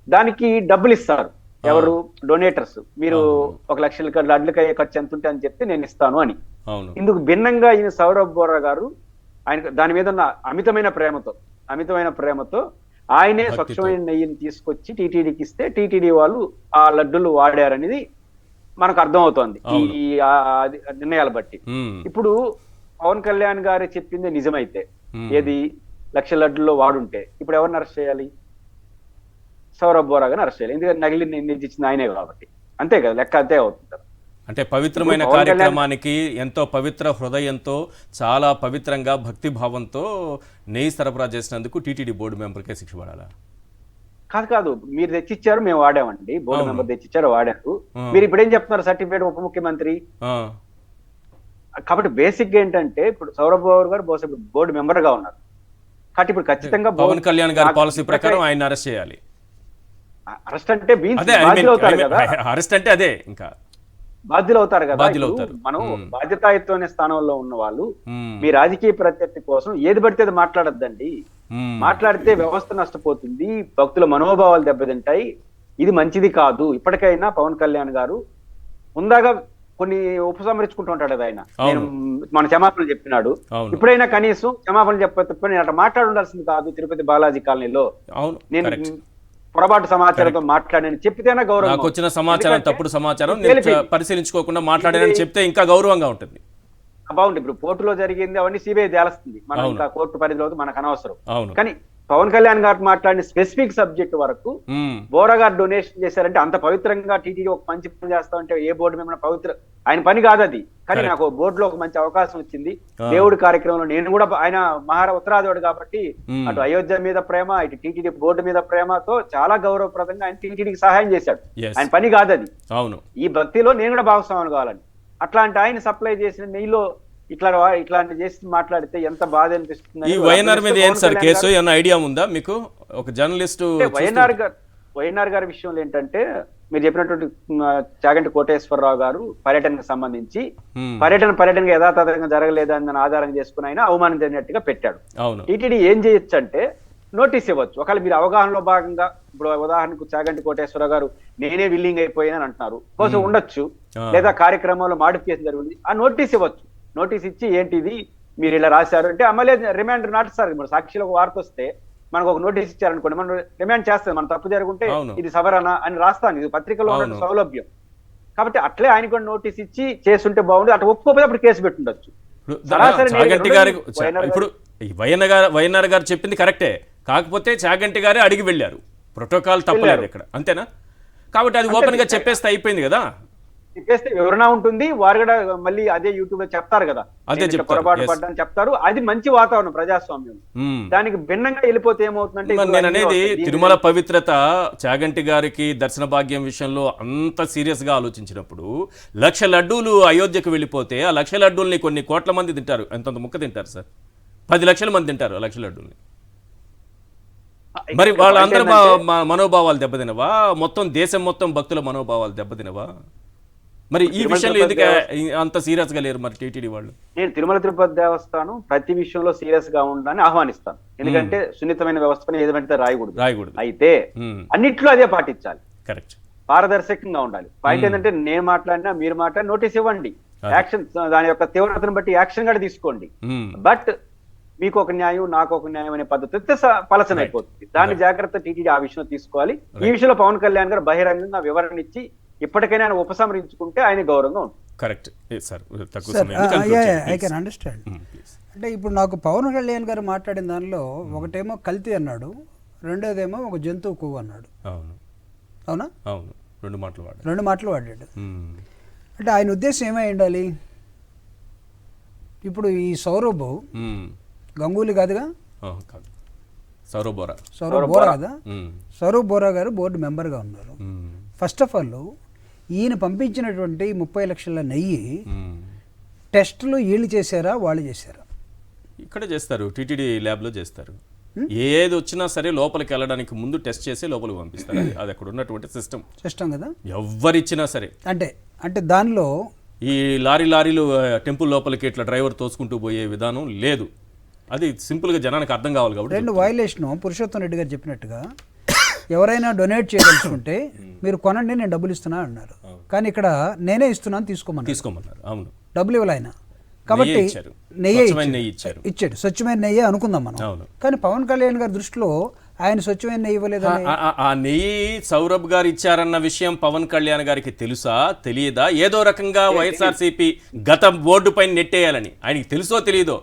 దానికి డబ్బులు ఇస్తారు ఎవరు? డొనేటర్స్. మీరు 1,00,000 లడ్లకి అయ్యే ఖర్చు ఎంత ఉంటే అని చెప్తే నేను ఇస్తాను అని. ఇందుకు భిన్నంగా ఈయన సౌరభ్ బోరా గారు ఆయన దాని మీద ఉన్న అమితమైన ప్రేమతో ఆయనే స్వచ్ఛమైన నెయ్యిని తీసుకొచ్చి టీటీడీకి ఇస్తే టీటీడీ వాళ్ళు ఆ లడ్డులు వాడారనేది మనకు అర్థమవుతోంది ఈ నిర్ణయాలు బట్టి. మ్మ్. ఇప్పుడు పవన్ కళ్యాణ్ గారు చెప్పింది నిజమైతే, ఏది 1,00,000 లడ్డుల్లో వాడుంటే ఇప్పుడు ఎవరిని అరెస్ట్ చేయాలి? సౌరభ్ బోరా గారిని అరెస్ట్ చేయాలి. ఎందుకంటే నగిలిని నిందించింది ఆయనే కాబట్టి. అంతే కదా, లెక్క అంతే అవుతుంది కదా. అంటే పవిత్రమైన కార్యక్రమానికి ఎంతో పవిత్ర హృదయంతో చాలా పవిత్రంగా భక్తి భావంతో నెయ్యి సరఫరా చేసినందుకు టీటీడీ బోర్డు మెంబర్కే శిక్ష పడాలా? కాదు, మీరు తెచ్చిచ్చారు, మేము వాడామండి. బోర్డు మెంబర్ తెచ్చిచ్చారు, వాడారు. మీరు ఇప్పుడు ఏం చెప్తున్నారు? సర్టిఫికేట్ ఉప ముఖ్యమంత్రి. కాబట్టి బేసిక్ గా ఏంటంటే ఇప్పుడు సౌరభ్ బాబు గారు బోర్డు మెంబర్ గా ఉన్నారు కాబట్టి ఇప్పుడు ఖచ్చితంగా పవన్ కళ్యాణ్ గారి పాలసీ ప్రకారం ఆయన అరెస్ట్ చేయాలి. అరెస్ట్ అంటే బాధ్యులు అవుతారు కదా. అరెస్ట్ అంటే అదే ఇంకా బాధ్యులు అవుతారు కదా. బాధ్యులు అవుతారు. మనం బాధ్యతాయుతమైన స్థానంలో ఉన్న వాళ్ళు మీ రాజకీయ ప్రత్యర్థి కోసం ఏది పడితే అది మాట్లాడద్దండి. మాట్లాడితే వ్యవస్థ నష్టపోతుంది, భక్తుల మనోభావాలు దెబ్బతింటాయి. ఇది మంచిది కాదు. ఇప్పటికైనా పవన్ కళ్యాణ్ గారు ముందాగా కొన్ని ఉపసంహరించుకుంటూ ఉంటాడు కదా ఆయన. నేను మన క్షమాపణలు చెప్పినాడు. ఇప్పుడైనా కనీసం క్షమాపణలు చెప్పకపోతే నేను అట్లా మాట్లాడి ఉండాల్సింది కాదు. తిరుపతి బాలాజీ కాలనీలో నేను పొరపాటు సమాచారంతో మాట్లాడాను చెప్పితేనే గౌరవం. నాకు వచ్చిన సమాచారం తప్పుడు సమాచారం, పరిశీలించుకోకుండా మాట్లాడానని చెప్తే ఇంకా గౌరవంగా ఉంటుంది. బాగుంది. ఇప్పుడు కోర్టులో జరిగింది అవన్నీ సిబిఐ తేలుస్తుంది. మనం ఇంకా కోర్టు పరిధిలో మనకు అనవసరం. కానీ పవన్ కళ్యాణ్ గారు మాట్లాడిన స్పెసిఫిక్ సబ్జెక్ట్ వరకు బోరా గారు డొనేషన్ చేశారంటే అంత పవిత్రంగా టీటీడీ ఒక మంచి పని చేస్తామంటే ఏ బోర్డు మేము పవిత్ర ఆయన పని కాదు అది. కానీ నాకు బోర్డులో ఒక మంచి అవకాశం వచ్చింది. దేవుడి కార్యక్రమంలో నేను కూడా ఆయన ఉత్తరాదివాడు కాబట్టి అటు అయోధ్య మీద ప్రేమ, ఇటు టీటీడీ బోర్డు మీద ప్రేమతో చాలా గౌరవప్రదంగా ఆయన టీటీడీకి సహాయం చేశాడు. ఆయన పని కాదు అది. ఈ భక్తిలో నేను కూడా భాగస్వామ్యం కావాలని అట్లాంటి ఆయన సప్లై చేసిన నెయ్యిలో ఇట్లాంటి చేసి మాట్లాడితే ఎంత బాధ అనిపిస్తుంది. ఈ వైఎన్ఆర్ మీద ఏం సార్ కేసు, ఏమన్నా ఐడియా ఉందా మీకు? ఒక జర్నలిస్ట్ వైఎన్ఆర్ గారి విషయంలో ఏంటంటే మీరు చెప్పినటువంటి చాగంటి కోటేశ్వరరావు గారు పర్యటనకు సంబంధించి పర్యటనగా యథాతథంగా జరగలేదని ఆధారం చేసుకుని ఆయన అవమానించినట్టుగా పెట్టాడు. టీటీడీ ఏం చేయొచ్చు అంటే నోటీస్ ఇవ్వచ్చు. ఒకవేళ మీరు అవగాహనలో భాగంగా ఇప్పుడు ఉదాహరణకు చాగంటి కోటేశ్వరరావు గారు నేనే విల్లింగ్ అయిపోయానని అంటున్నారు, కోసం ఉండొచ్చు. లేదా కార్యక్రమంలో మాడిఫికేషన్ జరిగింది, ఆ నోటీస్ ఇవ్వచ్చు. నోటీస్ ఇచ్చి ఏంటిది మీరు ఇలా రాశారు అంటే మళ్ళీ రిమాండ్ నాటిస్తారు. మన సాక్షిలో ఒక వార్త వస్తే మనకు ఒక నోటీస్ ఇచ్చారనుకోండి, మనం రిమాండ్ చేస్తాం. మన తప్పు జరుగుంటే ఇది సవరణ అని రాస్తాను. ఇది పత్రికలో ఉన్న సౌలభ్యం కాబట్టి అట్లే ఆయన కూడా నోటీస్ ఇచ్చి చేస్తుంటే బాగుంది. అటు ఒప్పుకోపోతే అప్పుడు కేసు పెట్టుండొచ్చు. ఇప్పుడు వైఎన్ఆర్ గారు చెప్పింది కరెక్టే, కాకపోతే చాగంటి గారే అడిగి వెళ్ళారు. ప్రోటోకాల్ తప్పలేదు ఇక్కడ, అంతేనా? కాబట్టి అది ఓపెన్ గా చెప్పేస్తే అయిపోయింది కదా. చెప్పేస్తే వివరణ ఉంటుంది. వారు కూడా మళ్ళీ అదే యూట్యూబ్ లో చెప్తారు కదా, పొరపాటు పడ్డాని చెప్తారు. అది మంచి వాతావరణం ప్రజాస్వామ్యం. దానికి భిన్నంగా వెళ్ళిపోతే ఏమవుతుందంటే నేను అనేది తిరుమల పవిత్రత చాగంటి గారికి దర్శన భాగ్యం విషయంలో అంత సీరియస్ గా ఆలోచించినప్పుడు 1,00,000 లడ్డూలు అయోధ్యకు వెళ్ళిపోతే ఆ 1,00,000 లడ్డూల్ని కొన్ని కోట్ల మంది తింటారు. ఎంతంత ముక్క తింటారు సార్? 10 లక్షల మంది తింటారు 1,00,000 లడ్డూల్ని. మరి వాళ్ళందరూ మనోభావాలు దెబ్బతినవా? మొత్తం దేశం మొత్తం భక్తుల మనోభావాలు దెబ్బతినవా? మరి ఈ విషయంలో ఎందుకు అంత సీరియస్ గా లేరు మరి టీటీడీ వాళ్ళు? నేను తిరుమల తిరుపతి దేవస్థానం ప్రతి విషయంలో సీరియస్ గా ఉండాలని ఆహ్వానిస్తాను. ఎందుకంటే సున్నితమైన వ్యవస్థను ఏదంటే రాయకూడదు. అయితే అన్నిట్లో అదే పాటించాలి. కరెక్ట్. పారదర్శకంగా ఉండాలి. పాయింట్ ఏంటంటే నేను మాట్లాడినా మీరు మాట్లాడినా నోటీస్ ఇవ్వండి. యాక్షన్ దాని యొక్క తీవ్రతను బట్టి యాక్షన్ కూడా తీసుకోండి. బట్ మీకు ఒక న్యాయం నాకు ఒక న్యాయం అనే పద్ధతి పలసన అయిపోతుంది. దాని జాగ్రత్త టీటీడీ ఆ విషయంలో తీసుకోవాలి. ఈ విషయంలో పవన్ కళ్యాణ్ గారు బహిరంగంగా వివరణ ఇచ్చి ఇప్పటికైనా ఆయన ఉపసంహరించుకుంటే ఆయన గౌరవంగా ఉంటుంది. Correct sir. I can understand. అంటే ఇప్పుడు నాకు పవన్ కళ్యాణ్ గారు మాట్లాడిన దానిలో ఒకటేమో కల్తీ అన్నాడు, రెండోదేమో ఒక జంతువు కొవ్వు అన్నాడు. అవునా? అవును, రెండు మాటలు వాడాడు. అంటే ఆయన ఉద్దేశం ఏమై ఉండాలి? ఇప్పుడు ఈ సౌరభ్ గంగూలీ కాదుగా, సౌరభ్ బోరా కదా. సౌరభ్ బోరా గారు బోర్డు మెంబర్గా ఉన్నారు. ఫస్ట్ ఆఫ్ ఆల్ ఈయన పంపించినటువంటి 30 లక్షల నెయ్యి టెస్టులు వీళ్ళు చేశారా వాళ్ళు చేశారా? ఇక్కడ చేస్తారు, టీటీడీ ల్యాబ్లో చేస్తారు. ఏది వచ్చినా సరే లోపలికి వెళ్ళడానికి ముందు టెస్ట్ చేసి లోపలికి పంపిస్తారు. అది అక్కడ ఉన్నటువంటి సిస్టమ్ కదా. ఎవరిచ్చినా సరే అంటే దానిలో ఈ లారీలు టెంపుల్ లోపలికి ఇట్లా డ్రైవర్ తోసుకుంటూ పోయే విధానం లేదు. అది సింపుల్గా జనానికి అర్థం కావాలి కాబట్టి. రెండు వైలేషన్ పురుషోత్తం రెడ్డి గారు చెప్పినట్టుగా ఎవరైనా డొనేట్ చేయదలుచుకుంటే మీరు కొనండి నేను డబ్బులు ఇస్తున్నా అన్నారు. కానీ ఇక్కడ నేనే ఇస్తున్నాను తీసుకోమన్నారు. అవును, డబ్బులు ఇవ్వాలి ఆయన. కాబట్టి ఇచ్చారు. నెయ్యి స్వచ్ఛమైన నెయ్యి ఇచ్చారు. ఇచ్చాడు, స్వచ్ఛమైన నెయ్యి అనుకుందాం మనం. అవును. కానీ పవన్ కళ్యాణ్ గారి దృష్టిలో ఆయన స్వచ్ఛమైన నెయ్యి ఇవ్వలేదని ఆ నెయ్యి సౌరభ్ గారు ఇచ్చారన్న విషయం పవన్ కళ్యాణ్ గారికి తెలుసా తెలియదా? ఏదో రకంగా వైఎస్ఆర్సీపీ గత బోర్డు పైన నెట్టేయాలని ఆయనకి తెలుసో తెలియదో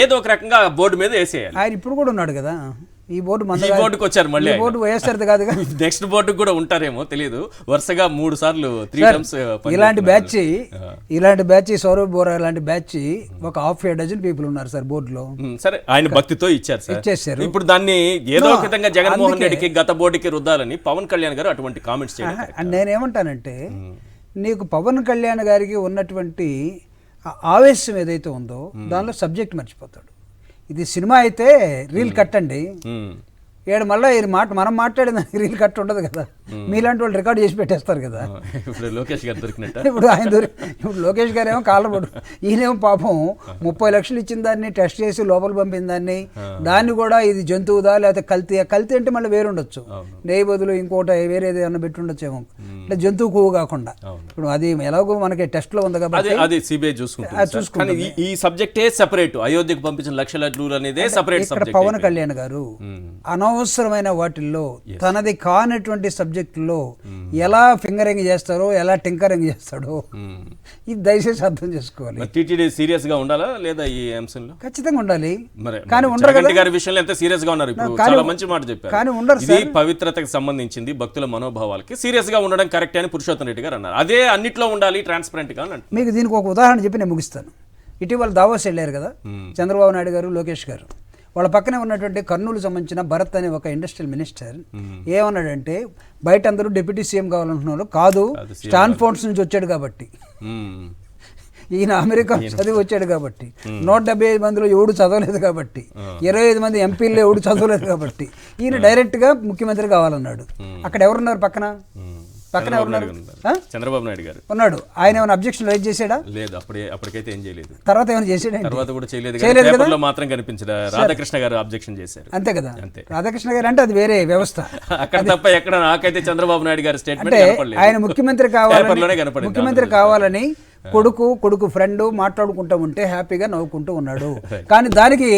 ఏదో ఒక రకంగా ఆ బోర్డు మీద వేసేయాలి. ఆయన ఇప్పుడు కూడా ఉన్నాడు కదా, ఈ బోర్డు ఈ బోర్డుకి వచ్చారు మళ్ళీ. బోర్డు వైఎస్ఆర్ది కాదుగా. నెక్స్ట్ బోర్డుకి కూడా ఉంటారేమో తెలియదు. వరుసగా 3 సార్లు 3 టైమ్స్ ఇలాంటి బ్యాచ్ సౌరవ్ బోరా ఇలాంటి బ్యాచ్ ఒక ½ డజన్ పీపుల్ ఉన్నారు సార్ బోర్డులో. సరే, ఆయన భక్తితో ఇచ్చారు సార్. ఇచ్చేసారు. ఇప్పుడు దాన్ని ఏదో ఒక విధంగా జగన్మోహన్ రెడ్డికి గత బోర్డుకి రుద్దాలని పవన్ కళ్యాణ్ గారు అటువంటి కామెంట్స్ చేయడం. నేనేమంటానంటే నీకు పవన్ కళ్యాణ్ గారికి ఉన్నటువంటి ఆవేశం ఏదైతే ఉందో దానిలో సబ్జెక్ట్ మర్చిపోతాడు. ఇది సినిమా అయితే రీల్ కట్టండి, ఏడు మళ్ళీ ఈ మాట మనం మాట్లాడిన రీల్ కట్ ఉండదు కదా, మీలాంటి వాళ్ళు రికార్డ్ చేసి పెట్టేస్తారు కదా. ఇప్పుడు లోకేష్ గారు దొరికినట్టు ఇప్పుడు లోకేష్ గారు ఏమో కాళ్ళబడు, ఈయనేమో పాపం 30 లక్షలు ఇచ్చిన దాన్ని టెస్ట్ చేసి లోపల పంపిన దాన్ని కూడా ఇది జంతువుదా లేకపోతే కల్తీ అంటే మళ్ళీ వేరు ఉండొచ్చు, నెయ్యి బదులు ఇంకోటి వేరేది ఏమన్నా పెట్టి ఉండొచ్చేమో, అంటే జంతువు కొవ్వు కాకుండా. ఇప్పుడు అది ఎలాగో మనకి టెస్ట్ లో ఉంది కాబట్టి అది సిబిఐ చూసుకుంటుంది. ఈ సబ్జెక్టే సెపరేట్, అయోధ్యకు పంపించిన లక్షల రూల్ అనేది సెపరేట్ సబ్జెక్ట్. పవన్ కళ్యాణ్ గారు అనవసరమైన వాటిల్లో తనది కానటువంటి సబ్జెక్టులో ఎలా ఫింగరింగ్ చేస్తారో ఎలా టింకరింగ్ చేస్తాడో ఇది దయచేసి అర్థం చేసుకోవాలి. టీటీడీ సీరియస్ గా ఉండాలా లేదా ఈ అంశంలో? ఖచ్చితంగా ఉండాలి. కానీ ఉండరు గారి విషయంలో ఎంత సీరియస్ గా ఉన్నారు. ఇప్పుడు చాలా మంచి మాట చెప్పారు. కానీ ఉండరు. ఇది పవిత్రతకు సంబంధించింది, భక్తుల మనోభావాలకి సీరియస్ గా ఉండడం కరెక్ట్ అని పురుషోత్తమ్ రెడ్డి గారు అన్నారు. అదే అన్నిట్లో ఉండాలి, ట్రాన్స్పరెంట్ గా అని. మీకు దీనికి ఒక ఉదాహరణ చెప్పి నేను ముగిస్తాను. ఇటీవల దావోస్ వెళ్ళారు కదా చంద్రబాబు నాయుడు గారు, లోకేష్ గారు. వాళ్ళ పక్కనే ఉన్నటువంటి కర్నూలు సంబంధించిన భరత్ అనే ఒక ఇండస్ట్రియల్ మినిస్టర్ ఏమన్నాడంటే బయట అందరూ డిప్యూటీ సీఎం కావాలంటున్నారు, కాదు స్టాన్ఫోర్డ్స్ నుంచి వచ్చాడు కాబట్టి, ఈయన అమెరికా చదివి వచ్చాడు కాబట్టి, 175 మందిలో ఎవడు చదవలేదు కాబట్టి, 25 మంది ఎంపీల్లో ఎవడు చదవలేదు కాబట్టి ఈయన డైరెక్ట్ గా ముఖ్యమంత్రి కావాలన్నాడు. అక్కడ ఎవరున్నారు పక్కన ఎవరున్నారు? చంద్రబాబు నాయుడు గారు ఉన్నాడు. ఆయన ఏమైనా అబ్జెక్షన్ రైజ్ చేశాడా? లేదు, అప్పటికైతే ఏం చేయలేదు. తర్వాత ఏమైనా చేసాడా? తర్వాత కూడా చేయలేదు. మాత్రం కనిపించదు. రాధాకృష్ణ గారు అబ్జెక్షన్ చేశారు, అంతే కదా. రాధాకృష్ణ గారు అంటే అది వేరే వ్యవస్థ. అక్కడ తప్ప ఎక్కడ నాకైతే చంద్రబాబు నాయుడు గారి స్టేట్మెంట్ ఆయన ముఖ్యమంత్రి కావాలని కొడుకు ఫ్రెండ్ మాట్లాడుకుంటూ ఉంటే హ్యాపీగా నవ్వుకుంటూ ఉన్నాడు. కానీ దానికి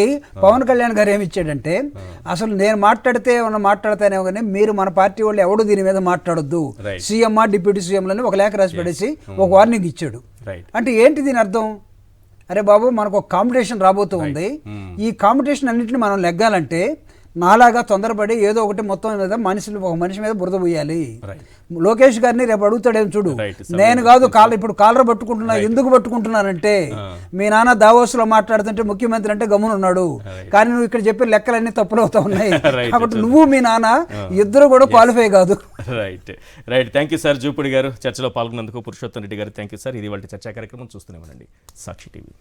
పవన్ కళ్యాణ్ గారు ఏమి ఇచ్చాడంటే అసలు నేను మాట్లాడితేనే కానీ మీరు మన పార్టీ వాళ్ళు ఎవడు దీని మీద మాట్లాడొద్దు, సీఎం డిప్యూటీ సీఎంలని ఒక లేఖ రాసి పడేసి ఒక వార్నింగ్ ఇచ్చాడు. అంటే ఏంటి దీని అర్థం? అరే బాబు, మనకు ఒక కాంపిటీషన్ రాబోతూ ఉంది, ఈ కాంపిటీషన్ అన్నింటిని మనం లెగ్గాలంటే నాలాగా తొందరపడి ఏదో ఒకటి మొత్తం మీద ఒక మనిషి మీద బురద పోయాలి. లోకేష్ గారిని రేపు అడుగుతాడేమో చూడు, నేను కాదు ఇప్పుడు కాలర్ పట్టుకుంటున్నా, ఎందుకు పట్టుకుంటున్నానంటే మీ నాన్న దావోస్లో మాట్లాడుతుంటే ముఖ్యమంత్రి అంటే గమ్మునున్నాడు, కానీ నువ్వు ఇక్కడ చెప్పే లెక్కలన్నీ తప్పులు అవుతా ఉన్నాయి కాబట్టి నువ్వు మీ నాన్న ఇద్దరు కూడా క్వాలిఫై కాదు. Right. Thank you sir. Jupudi గారు చర్చలో పాల్గొన్నందుకు. పురుషోత్తమ్ రెడ్డి గారు థ్యాంక్ యూ సార్. ఇది వాళ్ళ చర్చా కార్యక్రమం చూస్తూనే ఉండండి సాక్షి టీవీ.